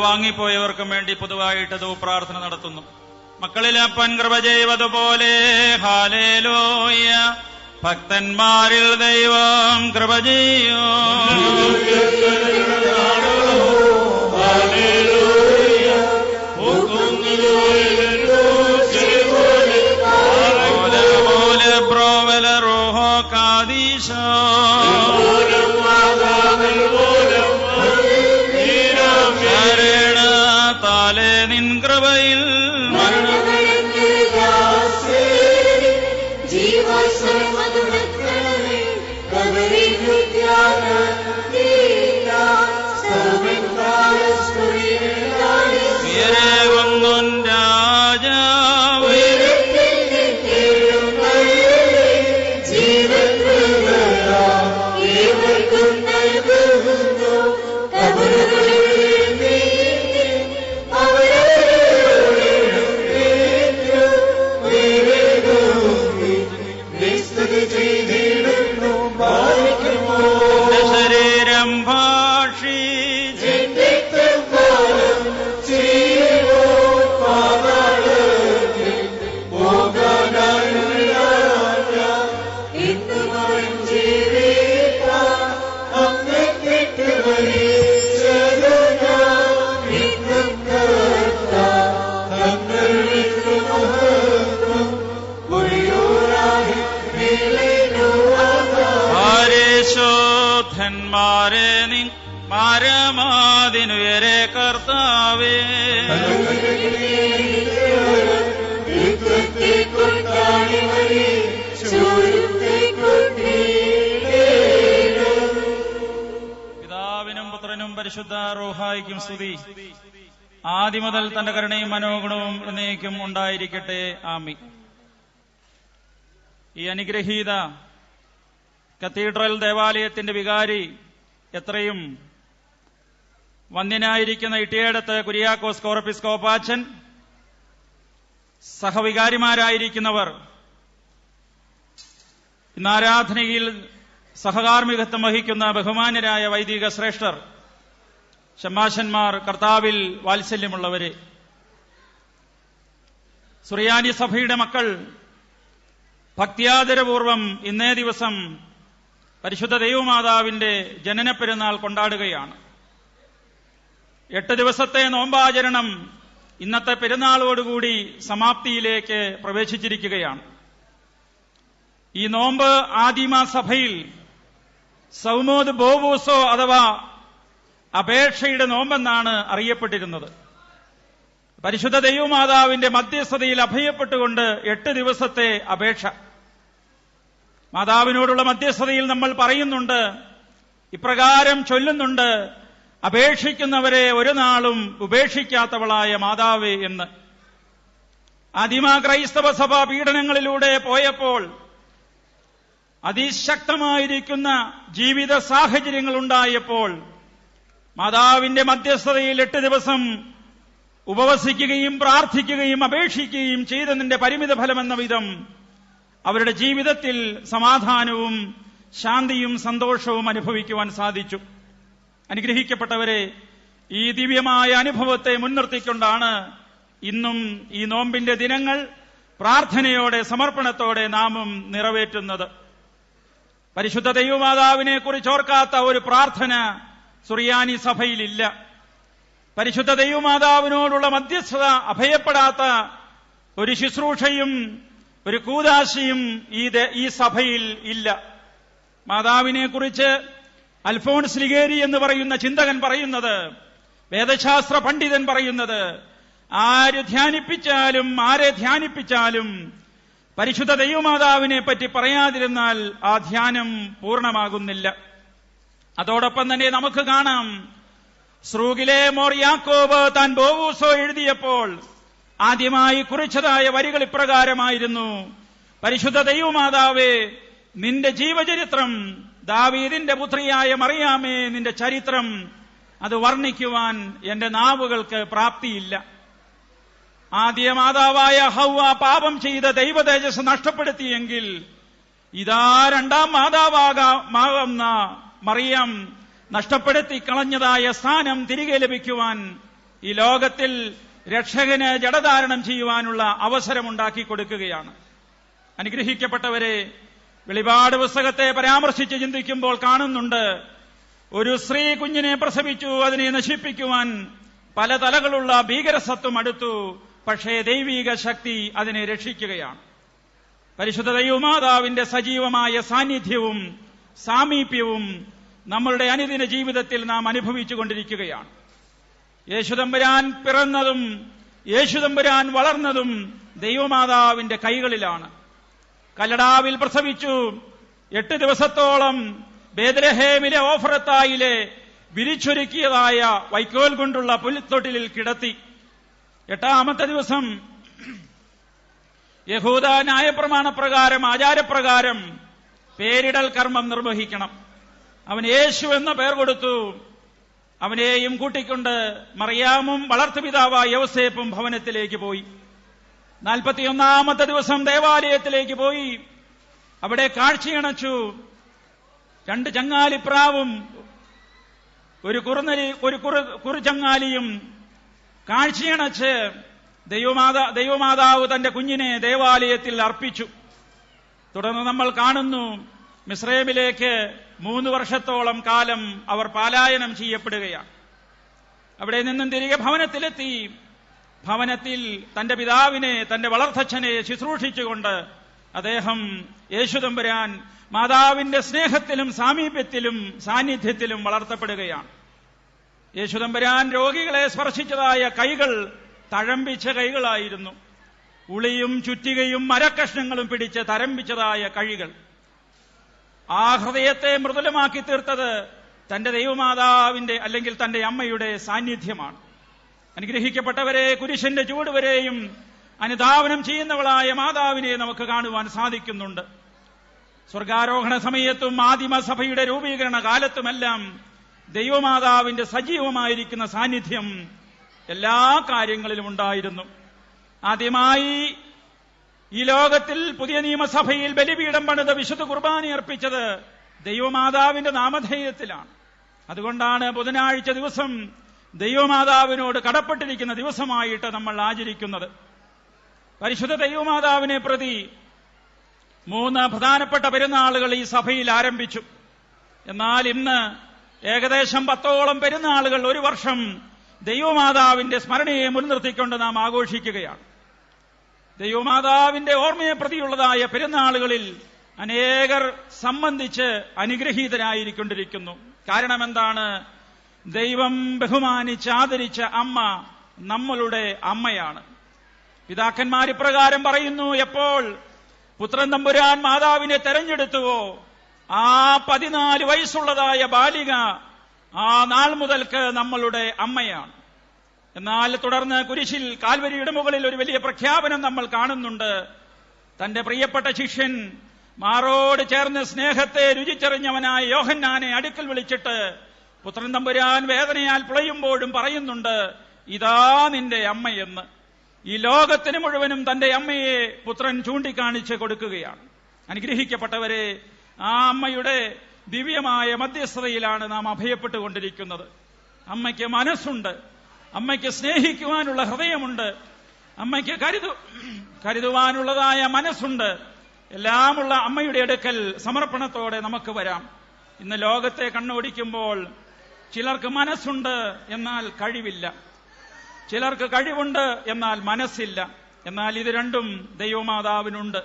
വാങ്ങിപ്പോയവർക്കും വേണ്ടി പൊതുവായിട്ട് പ്രാർത്ഥന നടത്തുന്നു. മക്കളിലപ്പൻ കൃപ ചെയ്വതുപോലെ ഹാലേലൂയ, ഭക്തന്മാരിൽ ദൈവം കൃപ ചെയ്യൂ. ബ്രോവല റോഹോ കാദീശ താലെ നിൻ കൃപയിൽ ും രാജാവ് ശരീരം ഭാഷി ും നാഥന്മാരെ നീ പരമാതിനുയരെ കർത്താവേ. പിതാവിനും പുത്രനും പരിശുദ്ധ റൂഹായിക്കും സ്തുതി. ആദ്യം മുതൽ തന്റെ കരുണയും മനോഗുണവും എന്നേക്കും ഉണ്ടായിരിക്കട്ടെ. ആമീൻ. ഈ അനുഗ്രഹീത കത്തീഡ്രൽ ദേവാലയത്തിന്റെ വികാരി, എത്രയും വന്യനായിരിക്കുന്ന ഇട്ടിയേടത്ത് കുര്യാക്കോസ് കോറപ്പിസ്കോപ്പാച്ചൻ, സഹവികാരിമാരായിരിക്കുന്നവർ, ഇന്ന് ആരാധനയിൽ സഹകാർമ്മികത്വം വഹിക്കുന്ന ബഹുമാന്യരായ വൈദിക ശ്രേഷ്ഠർ, ശമാശന്മാർ, കർത്താവിൽ വാത്സല്യമുള്ളവരെ, സുറിയാനി സഭയുടെ മക്കൾ ഭക്തിയാദരപൂർവം ഇന്നേ ദിവസം പരിശുദ്ധ ദൈവമാതാവിന്റെ ജനന പെരുന്നാൾ കൊണ്ടാടുകയാണ്. 8 ദിവസത്തെ നോമ്പാചരണം ഇന്നത്തെ പെരുന്നാളോടുകൂടി സമാപ്തിയിലേക്ക് പ്രവേശിച്ചിരിക്കുകയാണ്. ഈ നോമ്പ് ആദിമ സഭയിൽ സൗമോദ് ബോവൂസോ അഥവാ അപേക്ഷയുടെ നോമ്പെന്നാണ് അറിയപ്പെട്ടിരുന്നത്. പരിശുദ്ധ ദൈവമാതാവിന്റെ മധ്യസ്ഥതയിൽ അഭയപ്പെട്ടുകൊണ്ട് 8 ദിവസത്തെ അപേക്ഷ. മാതാവിനോടുള്ള മധ്യസ്ഥതയിൽ നമ്മൾ പറയുന്നുണ്ട്, ഇപ്രകാരം ചൊല്ലുന്നുണ്ട്, അപേക്ഷിക്കുന്നവരെ ഒരു നാളും ഉപേക്ഷിക്കാത്തവളായ മാതാവേ എന്ന്. ആദിമ ക്രൈസ്തവ സഭ പീഡനങ്ങളിലൂടെ പോയപ്പോൾ അതിശക്തമായിരിക്കുന്ന ജീവിത സാഹചര്യങ്ങൾ ഉണ്ടായപ്പോൾ മാതാവിന്റെ മധ്യസ്ഥതയിൽ 8 ദിവസം ഉപവസിക്കുകയും പ്രാർത്ഥിക്കുകയും അപേക്ഷിക്കുകയും ചെയ്തതിന്റെ പരിമിത ഫലമെന്ന വിധം അവരുടെ ജീവിതത്തിൽ സമാധാനവും ശാന്തിയും സന്തോഷവും അനുഭവിക്കുവാൻ സാധിച്ചു. അനുഗ്രഹിക്കപ്പെട്ടവരെ, ഈ ദിവ്യമായ അനുഭവത്തെ മുൻനിർത്തിക്കൊണ്ടാണ് ഇന്നും ഈ നോമ്പിന്റെ ദിനങ്ങൾ പ്രാർത്ഥനയോടെ സമർപ്പണത്തോടെ നാമും നിറവേറ്റുന്നത്. പരിശുദ്ധ ദൈവമാതാവിനെ കുറിച്ച് ഓർക്കാത്ത ഒരു പ്രാർത്ഥന സുറിയാനി സഭയിലില്ല. പരിശുദ്ധ ദൈവമാതാവിനോടുള്ള മധ്യസ്ഥത അഭയപ്പെടാത്ത ഒരു ശുശ്രൂഷയും ഒരു കൂദാശയും ഈ സഭയിൽ ഇല്ല. മാതാവിനെ കുറിച്ച് അൽഫോൺസ് ലിഗേരി എന്ന് പറയുന്ന ചിന്തകൻ പറയുന്നത്, വേദശാസ്ത്ര പണ്ഡിതൻ പറയുന്നത്, ആരെ ധ്യാനിപ്പിച്ചാലും പരിശുദ്ധ ദൈവമാതാവിനെ പറ്റി പറയാതിരുന്നാൽ ആ ധ്യാനം പൂർണ്ണമാകുന്നില്ല. അതോടൊപ്പം തന്നെ നമുക്ക് കാണാം, സ്രൂഗിലെ മോർ യാക്കോബ് താൻ ബോവൂസോ എഴുതിയപ്പോൾ ആദ്യമായി കുറിച്ചതായ വരികൾ ഇപ്രകാരമായിരുന്നു: പരിശുദ്ധ ദൈവമാതാവേ, നിന്റെ ജീവചരിത്രം, ദാവീദിന്റെ പുത്രിയായ മറിയാമേ, നിന്റെ ചരിത്രം, അത് വർണ്ണിക്കുവാൻ എന്റെ നാവുകൾക്ക് പ്രാപ്തിയില്ല. ആദ്യ മാതാവായ ഹൗവ പാപം ചെയ്ത ദൈവതേജസ് നഷ്ടപ്പെടുത്തിയെങ്കിൽ ഇതാ രണ്ടാം മാതാവാകുന്ന മറിയം നഷ്ടപ്പെടുത്തി കളഞ്ഞതായ സ്ഥാനം തിരികെ ലഭിക്കുവാൻ ഈ ലോകത്തിൽ രക്ഷകന് ജഡധാരണം ചെയ്യുവാനുള്ള അവസരമുണ്ടാക്കി കൊടുക്കുകയാണ്. അനുഗ്രഹിക്കപ്പെട്ടവരെ, വെളിപാട് പുസ്തകത്തെ പരാമർശിച്ച് ചിന്തിക്കുമ്പോൾ കാണുന്നുണ്ട്, ഒരു സ്ത്രീ കുഞ്ഞിനെ പ്രസവിച്ചു, അതിനെ നശിപ്പിക്കുവാൻ പല തലകളുള്ള ഭീകരസത്വം അടുത്തു, പക്ഷേ ദൈവിക ശക്തി അതിനെ രക്ഷിക്കുകയാണ്. പരിശുദ്ധ ദൈവമാതാവിന്റെ സജീവമായ സാന്നിധ്യവും സാമീപ്യവും നമ്മളുടെ അനുദിന ജീവിതത്തിൽ നാം അനുഭവിച്ചുകൊണ്ടിരിക്കുകയാണ്. യേശുതമ്പുരാൻ പിറന്നതും യേശുതമ്പുരാൻ വളർന്നതും ദൈവമാതാവിന്റെ കൈകളിലാണ്. കല്ലടാവിൽ പ്രസവിച്ചു. 8 ദിവസത്തോളം ബേത്ലഹേമിലെ ഓഫറത്തായിലെ വിരിച്ചൊരുക്കിയതായ വൈക്കോൽ കൊണ്ടുള്ള പുൽത്തൊട്ടിലിൽ കിടത്തി. 8ാമത്തെ ദിവസം യഹൂദ ന്യായപ്രമാണപ്രകാരം, ആചാരപ്രകാരം പേരിടൽ കർമ്മം നിർവഹിക്കണം. അവൻ യേശു എന്ന പേർ കൊടുത്തു. അവനെയും കൂട്ടിക്കൊണ്ട് മറിയാമും വളർത്തുപിതാവായ യോസേപ്പും ഭവനത്തിലേക്ക് പോയി. 41ാമത്തെ ദിവസം ദേവാലയത്തിലേക്ക് പോയി. അവിടെ കാഴ്ചയണച്ചു. 2 ചങ്ങാലിപ്രാവും ഒരു കുറുചങ്ങാലിയും കാഴ്ചയണച്ച് ദൈവമാതാവ് തന്റെ കുഞ്ഞിനെ ദേവാലയത്തിൽ അർപ്പിച്ചു. തുടർന്ന് നമ്മൾ കാണുന്നു, മിസ്രൈമിലേക്ക് 3 വർഷത്തോളം കാലം അവർ പലായനം ചെയ്യപ്പെടുകയാണ്. അവിടെ നിന്നും തിരികെ ഭവനത്തിലെത്തി. ഭവനത്തിൽ തന്റെ പിതാവിനെ, തന്റെ വളർത്തച്ഛനെ ശുശ്രൂഷിച്ചുകൊണ്ട് അദ്ദേഹം യേശുതമ്പുരാൻ മാതാവിന്റെ സ്നേഹത്തിലും സാമീപ്യത്തിലും സാന്നിധ്യത്തിലും വളർത്തപ്പെടുകയാണ്. യേശുതമ്പുരാൻ രോഗികളെ സ്പർശിച്ചതായ കൈകൾ തഴമ്പിച്ച കൈകളായിരുന്നു. ഉളിയും ചുറ്റികയും മരക്കഷ്ണങ്ങളും പിടിച്ച് തരംപിച്ചതായ കൈകൾ. ആ ഹൃദയത്തെ മൃദുലമാക്കി തീർത്തത് തന്റെ ദൈവമാതാവിന്റെ അല്ലെങ്കിൽ തന്റെ അമ്മയുടെ സാന്നിധ്യമാണ്. അനുഗ്രഹിക്കപ്പെട്ടവരെ, കുരിശന്റെ ചൂടുവരെയും അനുധാവനം ചെയ്യുന്നവളായ മാതാവിനെ നമുക്ക് കാണുവാൻ സാധിക്കുന്നുണ്ട്. സ്വർഗാരോഹണ സമയത്തും ആദിമസഭയുടെ രൂപീകരണ കാലത്തുമെല്ലാം ദൈവമാതാവിന്റെ സജീവമായിരിക്കുന്ന സാന്നിധ്യം എല്ലാ കാര്യങ്ങളിലും ഉണ്ടായിരുന്നു. ആദ്യമായി ഈ ലോകത്തിൽ പുതിയ നിയമസഭയിൽ ബലിപീഠം പണിത് വിശുദ്ധ കുർബാന അർപ്പിച്ചത് ദൈവമാതാവിന്റെ നാമധേയത്തിലാണ്. അതുകൊണ്ടാണ് ബുധനാഴ്ച ദിവസം ദൈവമാതാവിനോട് കടപ്പെട്ടിരിക്കുന്ന ദിവസമായിട്ട് നമ്മൾ ആചരിക്കുന്നത്. പരിശുദ്ധ ദൈവമാതാവിനെ പ്രതി 3 പ്രധാനപ്പെട്ട പെരുന്നാളുകൾ ഈ സഭയിൽ ആരംഭിച്ചു. എന്നാൽ ഇന്ന് ഏകദേശം 10ഓളം പെരുന്നാളുകൾ ഒരു വർഷം ദൈവമാതാവിന്റെ സ്മരണയെ മുൻനിർത്തിക്കൊണ്ട് നാം ആഘോഷിക്കുകയാണ്. ദൈവമാതാവിന്റെ ഓർമ്മയെ പ്രതിയുള്ളതായ പെരുന്നാളുകളിൽ അനേകർ സംബന്ധിച്ച് അനുഗ്രഹീതരായിരിക്കൊണ്ടിരിക്കുന്നു. കാരണം എന്താണ്? ദൈവം ബഹുമാനിച്ച് ആദരിച്ച അമ്മ നമ്മളുടെ അമ്മയാണ്. പിതാക്കന്മാർ ഇപ്രകാരം പറയുന്നു: എപ്പോൾ പുത്രൻ തമ്പുരാൻ മാതാവിനെ തെരഞ്ഞെടുത്തുവോ ആ 14 വയസ്സുള്ളതായ ബാലിക ആ നാൾ മുതൽക്ക് നമ്മളുടെ അമ്മയാണ്. എന്നാൽ തുടർന്ന് കുരിശിൽ കാൽവരിയുടെ മുകളിൽ ഒരു വലിയ പ്രഖ്യാപനം നമ്മൾ കാണുന്നുണ്ട്. തന്റെ പ്രിയപ്പെട്ട ശിഷ്യൻ മാറോട് ചേർന്ന് സ്നേഹത്തെ രുചിച്ചറിഞ്ഞവനായ യോഹന്നാനെ അടുക്കൽ വിളിച്ചിട്ട് പുത്രൻ തമ്പുരാൻ വേദനയാൽ പിളയുമ്പോഴും പറയുന്നുണ്ട്, ഇതാ നിന്റെ അമ്മയെന്ന്. ഈ ലോകത്തിന് മുഴുവനും തന്റെ അമ്മയെ പുത്രൻ ചൂണ്ടിക്കാണിച്ച് കൊടുക്കുകയാണ്. അനുഗ്രഹിക്കപ്പെട്ടവരെ, ആ അമ്മയുടെ ദിവ്യമായ മധ്യസ്ഥതയിലാണ് നാം അഭയപ്പെട്ടുകൊണ്ടിരിക്കുന്നത്. അമ്മയ്ക്ക് മനസ്സുണ്ട്, അമ്മയ്ക്ക് സ്നേഹിക്കുവാനുള്ള ഹൃദയമുണ്ട്, അമ്മയ്ക്ക് കരുതുവാനുള്ളതായ മനസ്സുണ്ട്. എല്ലാമുള്ള അമ്മയുടെ അടുക്കൽ സമർപ്പണത്തോടെ നമുക്ക് വരാം. ഇന്ന് ലോകത്തെ കണ്ണോടിക്കുമ്പോൾ ചിലർക്ക് മനസ്സുണ്ട് എന്നാൽ കഴിവില്ല, ചിലർക്ക് കഴിവുണ്ട് എന്നാൽ മനസ്സില്ല. എന്നാൽ ഇത് രണ്ടും ദൈവമാതാവിനുണ്ട്.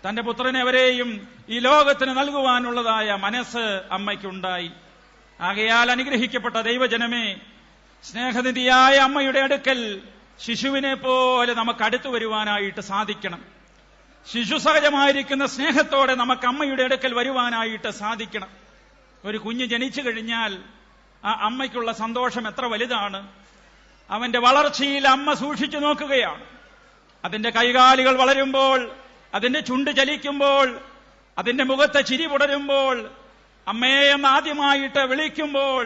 തന്റെ പുത്രനെവരെയും ഈ ലോകത്തിന് നൽകുവാനുള്ളതായ മനസ്സ് അമ്മയ്ക്കുണ്ടായി. ആകയാൽ അനുഗ്രഹിക്കപ്പെട്ട ദൈവജനമേ, സ്നേഹനിധിയായ അമ്മയുടെ അടുക്കൽ ശിശുവിനെ പോലെ നമുക്ക് അടുത്തു വരുവാനായിട്ട് സാധിക്കണം. ശിശു സഹജമായിരിക്കുന്ന സ്നേഹത്തോടെ നമുക്ക് അമ്മയുടെ അടുക്കൽ വരുവാനായിട്ട് സാധിക്കണം. ഒരു കുഞ്ഞ് ജനിച്ചു കഴിഞ്ഞാൽ ആ അമ്മയ്ക്കുള്ള സന്തോഷം എത്ര വലുതാണ്! അവന്റെ വളർച്ചയിൽ അമ്മ സൂക്ഷിച്ചു നോക്കുകയാണ്. അതിന്റെ കൈകാലുകൾ വളരുമ്പോൾ, അതിന്റെ ചുണ്ട് ചലിക്കുമ്പോൾ, അതിന്റെ മുഖത്തെ ചിരി പുടരുമ്പോൾ, അമ്മയെന്ന് ആദ്യമായിട്ട് വിളിക്കുമ്പോൾ,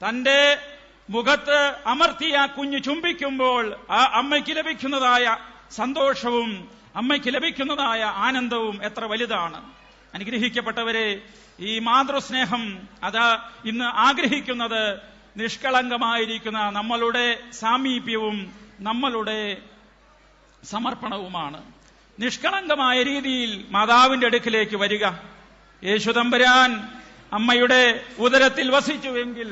തന്റെ മുഖത്ത് അമർത്തിയ കുഞ്ഞ് ചുംബിക്കുമ്പോൾ ആ അമ്മയ്ക്ക് ലഭിക്കുന്നതായ സന്തോഷവും അമ്മയ്ക്ക് ലഭിക്കുന്നതായ ആനന്ദവും എത്ര വലുതാണ്! അനുഗ്രഹിക്കപ്പെട്ടവരെ, ഈ മാതൃസ്നേഹം അത് ഇന്ന് ആഗ്രഹിക്കുന്നത് നിഷ്കളങ്കമായിരിക്കുന്ന നമ്മളുടെ സാമീപ്യവും നമ്മളുടെ സമർപ്പണവുമാണ്. നിഷ്കളങ്കമായ രീതിയിൽ മാതാവിന്റെ അടുക്കിലേക്ക് വരിക. യേശുതമ്പുരാൻ അമ്മയുടെ ഉദരത്തിൽ വസിച്ചുവെങ്കിൽ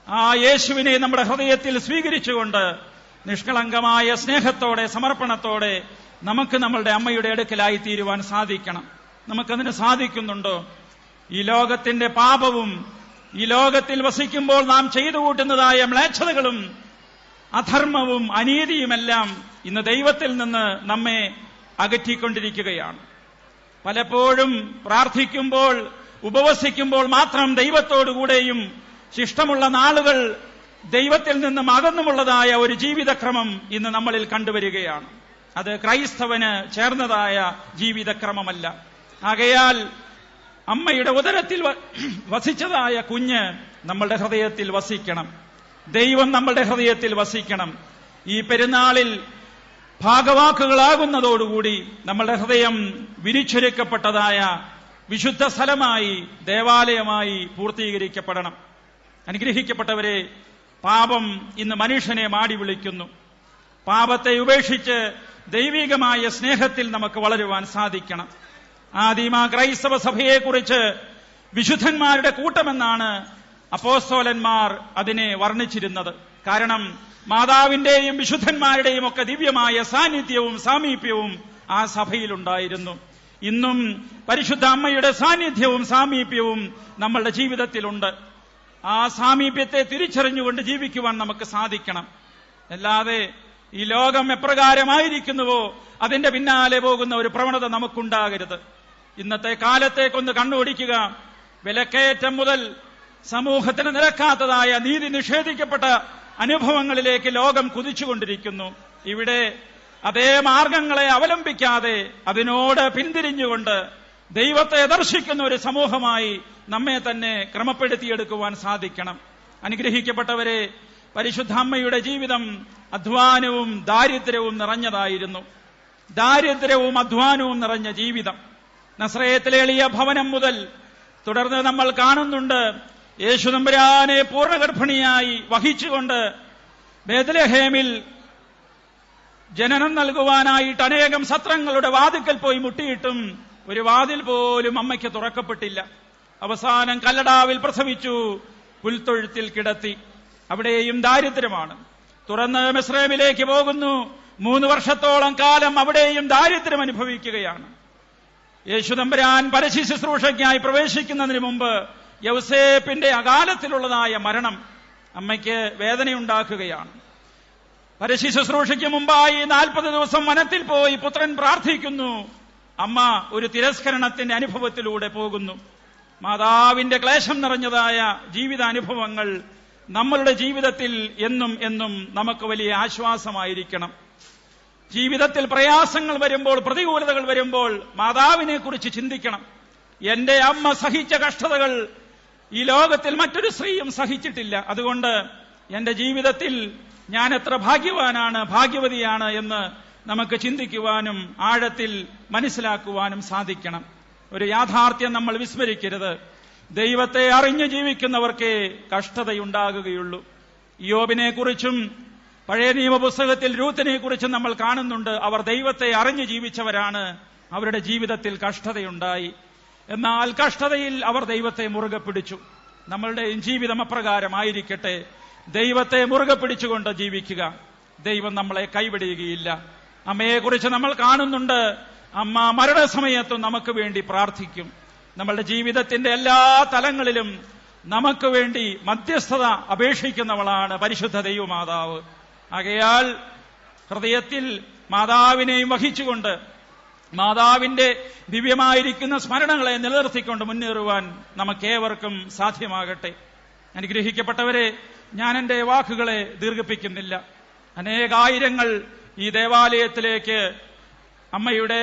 ആ യേശുവിനെ നമ്മുടെ ഹൃദയത്തിൽ സ്വീകരിച്ചുകൊണ്ട് നിഷ്കളങ്കമായ സ്നേഹത്തോടെ സമർപ്പണത്തോടെ നമുക്ക് നമ്മളുടെ അമ്മയുടെ അടുക്കലായി തീരുവാൻ സാധിക്കണം. നമുക്കതിന് സാധിക്കുന്നുണ്ടോ? ഈ ലോകത്തിന്റെ പാപവും ഈ ലോകത്തിൽ വസിക്കുമ്പോൾ നാം ചെയ്തു കൂട്ടുന്നതായ മ്ലേച്ഛതകളും അധർമ്മവും അനീതിയുമെല്ലാം ഇന്ന് ദൈവത്തിൽ നിന്ന് നമ്മെ അകറ്റിക്കൊണ്ടിരിക്കുകയാണ്. പലപ്പോഴും പ്രാർത്ഥിക്കുമ്പോൾ ഉപവസിക്കുമ്പോൾ മാത്രം ദൈവത്തോടുകൂടെയും ശിഷ്ടമുള്ള നാളുകൾ ദൈവത്തിൽ നിന്നും അകന്നുമുള്ളതായ ഒരു ജീവിതക്രമം ഇന്ന് നമ്മളിൽ കണ്ടുവരികയാണ്. അത് ക്രൈസ്തവന് ചേർന്നതായ ജീവിതക്രമമല്ല. ആകയാൽ അമ്മയുടെ ഉദരത്തിൽ വസിച്ചതായ കുഞ്ഞ് നമ്മളുടെ ഹൃദയത്തിൽ വസിക്കണം. ദൈവം നമ്മളുടെ ഹൃദയത്തിൽ വസിക്കണം. ഈ പെരുന്നാളിൽ ഭാഗവാക്കുകളാകുന്നതോടുകൂടി നമ്മളുടെ ഹൃദയം വിരിച്ചൊരുക്കപ്പെട്ടതായ വിശുദ്ധ സ്ഥലമായി, ദേവാലയമായി പൂർത്തീകരിക്കപ്പെടണം. അനുഗ്രഹിക്കപ്പെട്ടവരെ, പാപം ഇന്ന് മനുഷ്യനെ മാടി വിളിക്കുന്നു. പാപത്തെ ഉപേക്ഷിച്ച് ദൈവികമായ സ്നേഹത്തിൽ നമുക്ക് വളരുവാൻ സാധിക്കണം. ആദിമ ക്രൈസ്തവ സഭയെക്കുറിച്ച് വിശുദ്ധന്മാരുടെ കൂട്ടമെന്നാണ് അപ്പോസ്തലന്മാർ അതിനെ വർണ്ണിച്ചിരുന്നത്. കാരണം മാതാവിന്റെയും വിശുദ്ധന്മാരുടെയും ഒക്കെ ദിവ്യമായ സാന്നിധ്യവും സാമീപ്യവും ആ സഭയിലുണ്ടായിരുന്നു. ഇന്നും പരിശുദ്ധ അമ്മയുടെ സാന്നിധ്യവും സാമീപ്യവും നമ്മളുടെ ജീവിതത്തിലുണ്ട്. ആ സാമീപ്യത്തെ തിരിച്ചറിഞ്ഞുകൊണ്ട് ജീവിക്കുവാൻ നമുക്ക് സാധിക്കണം. അല്ലാതെ ഈ ലോകം എപ്രകാരമായിരിക്കുന്നുവോ അതിന്റെ പിന്നാലെ പോകുന്ന ഒരു പ്രവണത നമുക്കുണ്ടാകരുത്. ഇന്നത്തെ കാലത്തേക്കൊന്ന് കണ്ണോടിക്കുക. വിലക്കയറ്റം മുതൽ സമൂഹത്തിന് നിരക്കാത്തതായ നീതി നിഷേധിക്കപ്പെട്ട അനുഭവങ്ങളിലേക്ക് ലോകം കുതിച്ചുകൊണ്ടിരിക്കുന്നു. ഇവിടെ അതേ മാർഗങ്ങളെ അവലംബിക്കാതെ അതിനോട് പിന്തിരിഞ്ഞുകൊണ്ട് ദൈവത്തെ ദർശിക്കുന്ന ഒരു സമൂഹമായി നമ്മെ തന്നെ ക്രമപ്പെടുത്തിയെടുക്കുവാൻ സാധിക്കണം. അനുഗ്രഹിക്കപ്പെട്ടവരെ, പരിശുദ്ധ അമ്മയുടെ ജീവിതം അധ്വാനവും ദാരിദ്ര്യവും നിറഞ്ഞതായിരുന്നു. ദാരിദ്ര്യവും അധ്വാനവും നിറഞ്ഞ ജീവിതം. നസ്രയത്തിലെ എളിയ ഭവനം മുതൽ തുടർന്ന് നമ്മൾ കാണുന്നുണ്ട് യേശുതമ്പുരാനെ പൂർണ്ണഗർഭിണിയായി വഹിച്ചുകൊണ്ട് ബേത്ലഹേമിൽ ജനനം നൽകുവാനായിട്ട് അനേകം സത്രങ്ങളുടെ വാതിൽക്കൽ പോയി മുട്ടിയിട്ടും ഒരു വാതിൽ പോലും അമ്മയ്ക്ക് തുറക്കപ്പെട്ടില്ല. അവസാനം കല്ലടാവിൽ പ്രസവിച്ചു, പുൽത്തൊഴുത്തിൽ കിടത്തി. അവിടെയും ദാരിദ്ര്യമാണ്. തുറന്ന് മിസ്രൈമിലേക്ക് പോകുന്നു. 3 വർഷത്തോളം കാലം അവിടെയും ദാരിദ്ര്യം അനുഭവിക്കുകയാണ്. യേശുതമ്പുരാൻ പരസ്യ ശുശ്രൂഷയ്ക്കായി പ്രവേശിക്കുന്നതിന് മുമ്പ് യൗസേപ്പിന്റെ അകാലത്തിലുള്ളതായ മരണം അമ്മയ്ക്ക് വേദനയുണ്ടാക്കുകയാണ്. പരസ്യ ശുശ്രൂഷയ്ക്ക് മുമ്പായി 40 ദിവസം വനത്തിൽ പോയി പുത്രൻ പ്രാർത്ഥിക്കുന്നു. അമ്മ ഒരു തിരസ്കരണത്തിന്റെ അനുഭവത്തിലൂടെ പോകുന്നു. മാതാവിന്റെ ക്ലേശം നിറഞ്ഞതായ ജീവിതാനുഭവങ്ങൾ നമ്മളുടെ ജീവിതത്തിൽ എന്നും എന്നും നമുക്ക് വലിയ ആശ്വാസമായിരിക്കണം. ജീവിതത്തിൽ പ്രയാസങ്ങൾ വരുമ്പോൾ, പ്രതികൂലതകൾ വരുമ്പോൾ മാതാവിനെ കുറിച്ച് ചിന്തിക്കണം. എന്റെ അമ്മ സഹിച്ച കഷ്ടതകൾ ഈ ലോകത്തിൽ മറ്റൊരു സ്ത്രീയും സഹിച്ചിട്ടില്ല. അതുകൊണ്ട് എന്റെ ജീവിതത്തിൽ ഞാൻ എത്ര ഭാഗ്യവാനാണ്, ഭാഗ്യവതിയാണ് എന്ന് നമുക്ക് ചിന്തിക്കുവാനും ആഴത്തിൽ മനസ്സിലാക്കുവാനും സാധിക്കണം. ഒരു യാഥാർത്ഥ്യം നമ്മൾ വിസ്മരിക്കരുത്. ദൈവത്തെ അറിഞ്ഞു ജീവിക്കുന്നവർക്കേ കഷ്ടതയുണ്ടാകുകയുള്ളൂ. യോബിനെ കുറിച്ചും പഴയ നിയമപുസ്തകത്തിൽ രൂത്തിനെ കുറിച്ചും നമ്മൾ കാണുന്നുണ്ട്. അവർ ദൈവത്തെ അറിഞ്ഞു ജീവിച്ചവരാണ്. അവരുടെ ജീവിതത്തിൽ കഷ്ടതയുണ്ടായി. എന്നാൽ കഷ്ടതയിൽ അവർ ദൈവത്തെ മുറുകെ പിടിച്ചു. നമ്മളുടെ ജീവിതം അപ്രകാരമായിരിക്കട്ടെ. ദൈവത്തെ മുറുകെ പിടിച്ചുകൊണ്ട് ജീവിക്കുക. ദൈവം നമ്മളെ കൈവിടുകയില്ല. അമ്മയെക്കുറിച്ച് നമ്മൾ കാണുന്നുണ്ട്. അമ്മ മരണസമയത്തും നമുക്ക് വേണ്ടി പ്രാർത്ഥിക്കും. നമ്മളുടെ ജീവിതത്തിന്റെ എല്ലാ തലങ്ങളിലും നമുക്ക് വേണ്ടി മധ്യസ്ഥത അപേക്ഷിക്കുന്നവളാണ് പരിശുദ്ധ ദൈവമാതാവ്. ആകയാൽ ഹൃദയത്തിൽ മാതാവിനെയും വഹിച്ചുകൊണ്ട് മാതാവിന്റെ ദിവ്യമായിരിക്കുന്ന സ്മരണകളെ നിലനിർത്തിക്കൊണ്ട് മുന്നേറുവാൻ നമുക്കേവർക്കും സാധ്യമാകട്ടെ. അനുഗ്രഹിക്കപ്പെട്ടവരെ, ഞാൻ എന്റെ വാക്കുകളെ ദീർഘിപ്പിക്കുന്നില്ല. അനേകായിരങ്ങൾ ഈ ദേവാലയത്തിലേക്ക് അമ്മയുടെ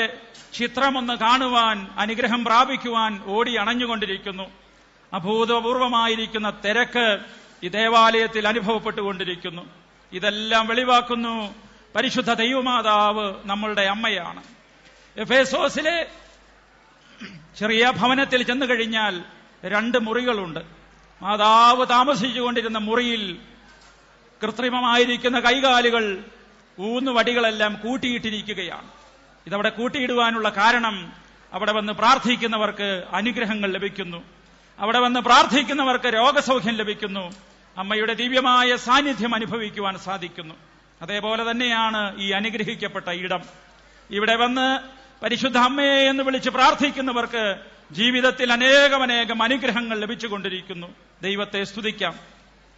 ചിത്രമൊന്ന് കാണുവാൻ, അനുഗ്രഹം പ്രാപിക്കുവാൻ ഓടി അണഞ്ഞുകൊണ്ടിരിക്കുന്നു. അഭൂതപൂർവമായിരിക്കുന്ന തിരക്ക് ഈ ദേവാലയത്തിൽ അനുഭവപ്പെട്ടുകൊണ്ടിരിക്കുന്നു. ഇതെല്ലാം വെളിവാക്കുന്നു പരിശുദ്ധ ദൈവമാതാവ് നമ്മളുടെ അമ്മയാണ്. എഫേസോസിലെ ചെറിയ ഭവനത്തിൽ ചെന്നു കഴിഞ്ഞാൽ 2 മുറികളുണ്ട്. മാതാവ് താമസിച്ചുകൊണ്ടിരുന്ന മുറിയിൽ കൃത്രിമമായിരിക്കുന്ന കൈകാലുകൾ, ഊന്നുവടികളെല്ലാം കൂട്ടിയിട്ടിരിക്കുകയാണ്. ഇതവിടെ കൂട്ടിയിടുവാനുള്ള കാരണം അവിടെ വന്ന് പ്രാർത്ഥിക്കുന്നവർക്ക് അനുഗ്രഹങ്ങൾ ലഭിക്കുന്നു. അവിടെ വന്ന് പ്രാർത്ഥിക്കുന്നവർക്ക് രോഗസൗഖ്യം ലഭിക്കുന്നു. അമ്മയുടെ ദിവ്യമായ സാന്നിധ്യം അനുഭവിക്കുവാൻ സാധിക്കുന്നു. അതേപോലെ തന്നെയാണ് ഈ അനുഗ്രഹിക്കപ്പെട്ട ഇടം. ഇവിടെ വന്ന് പരിശുദ്ധ അമ്മയെ എന്ന് വിളിച്ച് പ്രാർത്ഥിക്കുന്നവർക്ക് ജീവിതത്തിൽ അനേകം അനുഗ്രഹങ്ങൾ ലഭിച്ചുകൊണ്ടിരിക്കുന്നു. ദൈവത്തെ സ്തുതിക്കാം.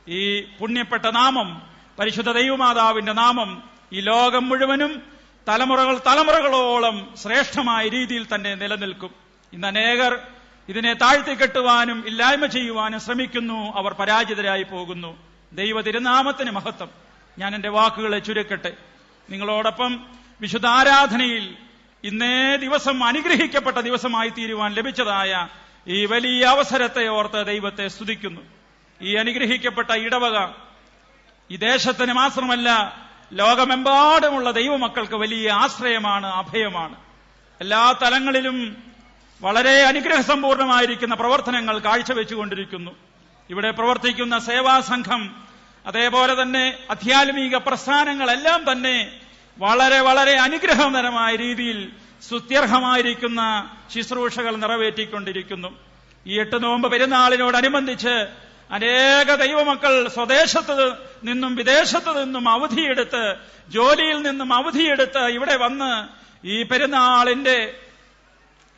ഈ പുണ്യപ്പെട്ട നാമം, പരിശുദ്ധ ദൈവമാതാവിന്റെ നാമം ഈ ലോകം മുഴുവനും തലമുറകളോളം ശ്രേഷ്ഠമായ രീതിയിൽ തന്നെ നിലനിൽക്കും. ഇന്ന് അനേകർ ഇതിനെ താഴ്ത്തിക്കെട്ടുവാനും ഇല്ലായ്മ ചെയ്യുവാനും ശ്രമിക്കുന്നു. അവർ പരാജിതരായി പോകുന്നു. ദൈവ തിരുനാമത്തിന് മഹത്വം. ഞാൻ എന്റെ വാക്കുകളെ ചുരുക്കട്ടെ. നിങ്ങളോടൊപ്പം വിശുദ്ധ ആരാധനയിൽ ഇന്നേ ദിവസം അനുഗ്രഹിക്കപ്പെട്ട ദിവസമായി തീരുവാൻ ലഭിച്ചതായ ഈ വലിയ അവസരത്തെ ഓർത്ത് ദൈവത്തെ സ്തുതിക്കുന്നു. ഈ അനുഗ്രഹിക്കപ്പെട്ട ഇടവക ഈ ദേശത്തിന് മാത്രമല്ല, ലോകമെമ്പാടുമുള്ള ദൈവമക്കൾക്ക് വലിയ ആശ്രയമാണ്, അഭയമാണ്. എല്ലാ തലങ്ങളിലും വളരെ അനുഗ്രഹസമ്പൂർണമായിരിക്കുന്ന പ്രവർത്തനങ്ങൾ കാഴ്ചവെച്ചുകൊണ്ടിരിക്കുന്നു. ഇവിടെ പ്രവർത്തിക്കുന്ന സേവാസംഘം, അതേപോലെ തന്നെ ആധ്യാത്മിക പ്രസ്ഥാനങ്ങളെല്ലാം തന്നെ വളരെ അനുഗ്രഹകരമായ രീതിയിൽ സ്തുത്യർഹമായിരിക്കുന്ന ശുശ്രൂഷകൾ നിറവേറ്റിക്കൊണ്ടിരിക്കുന്നു. ഈ 8 നോമ്പ് പെരുന്നാളിനോടനുബന്ധിച്ച് അനേക ദൈവമക്കൾ സ്വദേശത്ത് നിന്നും വിദേശത്ത് നിന്നും അവധിയെടുത്ത്, ജോലിയിൽ നിന്നും അവധിയെടുത്ത് ഇവിടെ വന്ന് ഈ പെരുന്നാളിന്റെ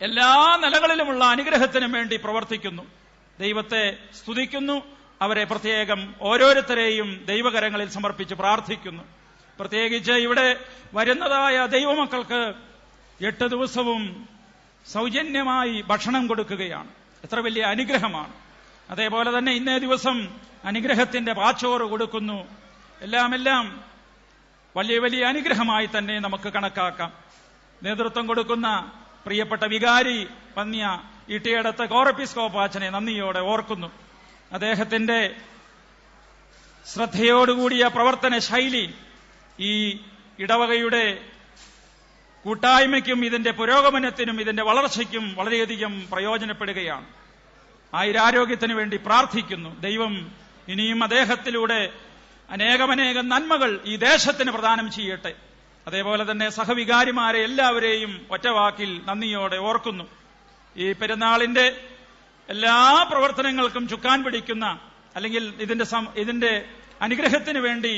എല്ലാ നിലകളിലുമുള്ള അനുഗ്രഹത്തിനും വേണ്ടി പ്രവർത്തിക്കുന്നു. ദൈവത്തെ സ്തുതിക്കുന്നു. അവരെ പ്രത്യേകം ഓരോരുത്തരെയും ദൈവകരങ്ങളിൽ സമർപ്പിച്ച് പ്രാർത്ഥിക്കുന്നു. പ്രത്യേകിച്ച് ഇവിടെ വരുന്നതായ ദൈവമക്കൾക്ക് 8 ദിവസവും സൗജന്യമായി ഭക്ഷണം കൊടുക്കുകയാണ്. എത്ര വലിയ അനുഗ്രഹമാണ്. അതേപോലെ തന്നെ ഇന്നേ ദിവസം അനുഗ്രഹത്തിന്റെ പാച്ചോറ് കൊടുക്കുന്നു. എല്ലാം വലിയ വലിയ അനുഗ്രഹമായി തന്നെ നമുക്ക് കണക്കാക്കാം. നേതൃത്വം കൊടുക്കുന്ന പ്രിയപ്പെട്ട വികാരി പന്ന്യ ഇട്ടിയടത്ത് കോറപ്പിസ്കോപ്പാച്ചനെ നന്ദിയോടെ ഓർക്കുന്നു. അദ്ദേഹത്തിന്റെ ശ്രദ്ധയോടുകൂടിയ പ്രവർത്തന ശൈലി ഈ ഇടവകയുടെ കൂട്ടായ്മയ്ക്കും ഇതിന്റെ പുരോഗമനത്തിനും ഇതിന്റെ വളർച്ചയ്ക്കും വളരെയധികം പ്രയോജനപ്പെടുകയാണ്. ആയുരാരോഗ്യത്തിന് വേണ്ടി പ്രാർത്ഥിക്കുന്നു. ദൈവം ഇനിയും അദ്ദേഹത്തിലൂടെ അനേകമനേകം നന്മകൾ ഈ ദേശത്തിന് പ്രദാനം ചെയ്യട്ടെ. അതേപോലെ തന്നെ സഹവികാരിമാരെ എല്ലാവരെയും ഒറ്റവാക്കിൽ നന്ദിയോടെ ഓർക്കുന്നു. ഈ പെരുന്നാളിന്റെ എല്ലാ പ്രവർത്തനങ്ങൾക്കും ചുക്കാൻ പിടിക്കുന്ന, അല്ലെങ്കിൽ ഇതിന്റെ അനുഗ്രഹത്തിന് വേണ്ടി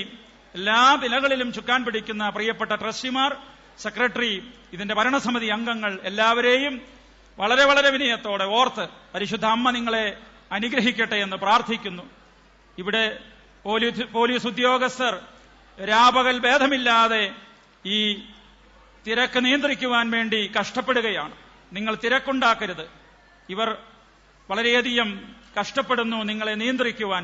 എല്ലാ നിലകളിലും ചുക്കാൻ പിടിക്കുന്ന പ്രിയപ്പെട്ട ട്രസ്റ്റിമാർ, സെക്രട്ടറി, ഇതിന്റെ ഭരണസമിതി അംഗങ്ങൾ എല്ലാവരെയും വളരെ വളരെ വിനയത്തോടെ ഓർത്ത് പരിശുദ്ധ അമ്മ നിങ്ങളെ അനുഗ്രഹിക്കട്ടെ എന്ന് പ്രാർത്ഥിക്കുന്നു. ഇവിടെ പോലീസ് ഉദ്യോഗസ്ഥർ രാപകൽ ഭേദമില്ലാതെ ഈ തിരക്ക് നിയന്ത്രിക്കുവാൻ വേണ്ടി കഷ്ടപ്പെടുകയാണ്. നിങ്ങൾ തിരക്കുണ്ടാക്കരുത്. ഇവർ വളരെയധികം കഷ്ടപ്പെടുന്നു നിങ്ങളെ നിയന്ത്രിക്കുവാൻ.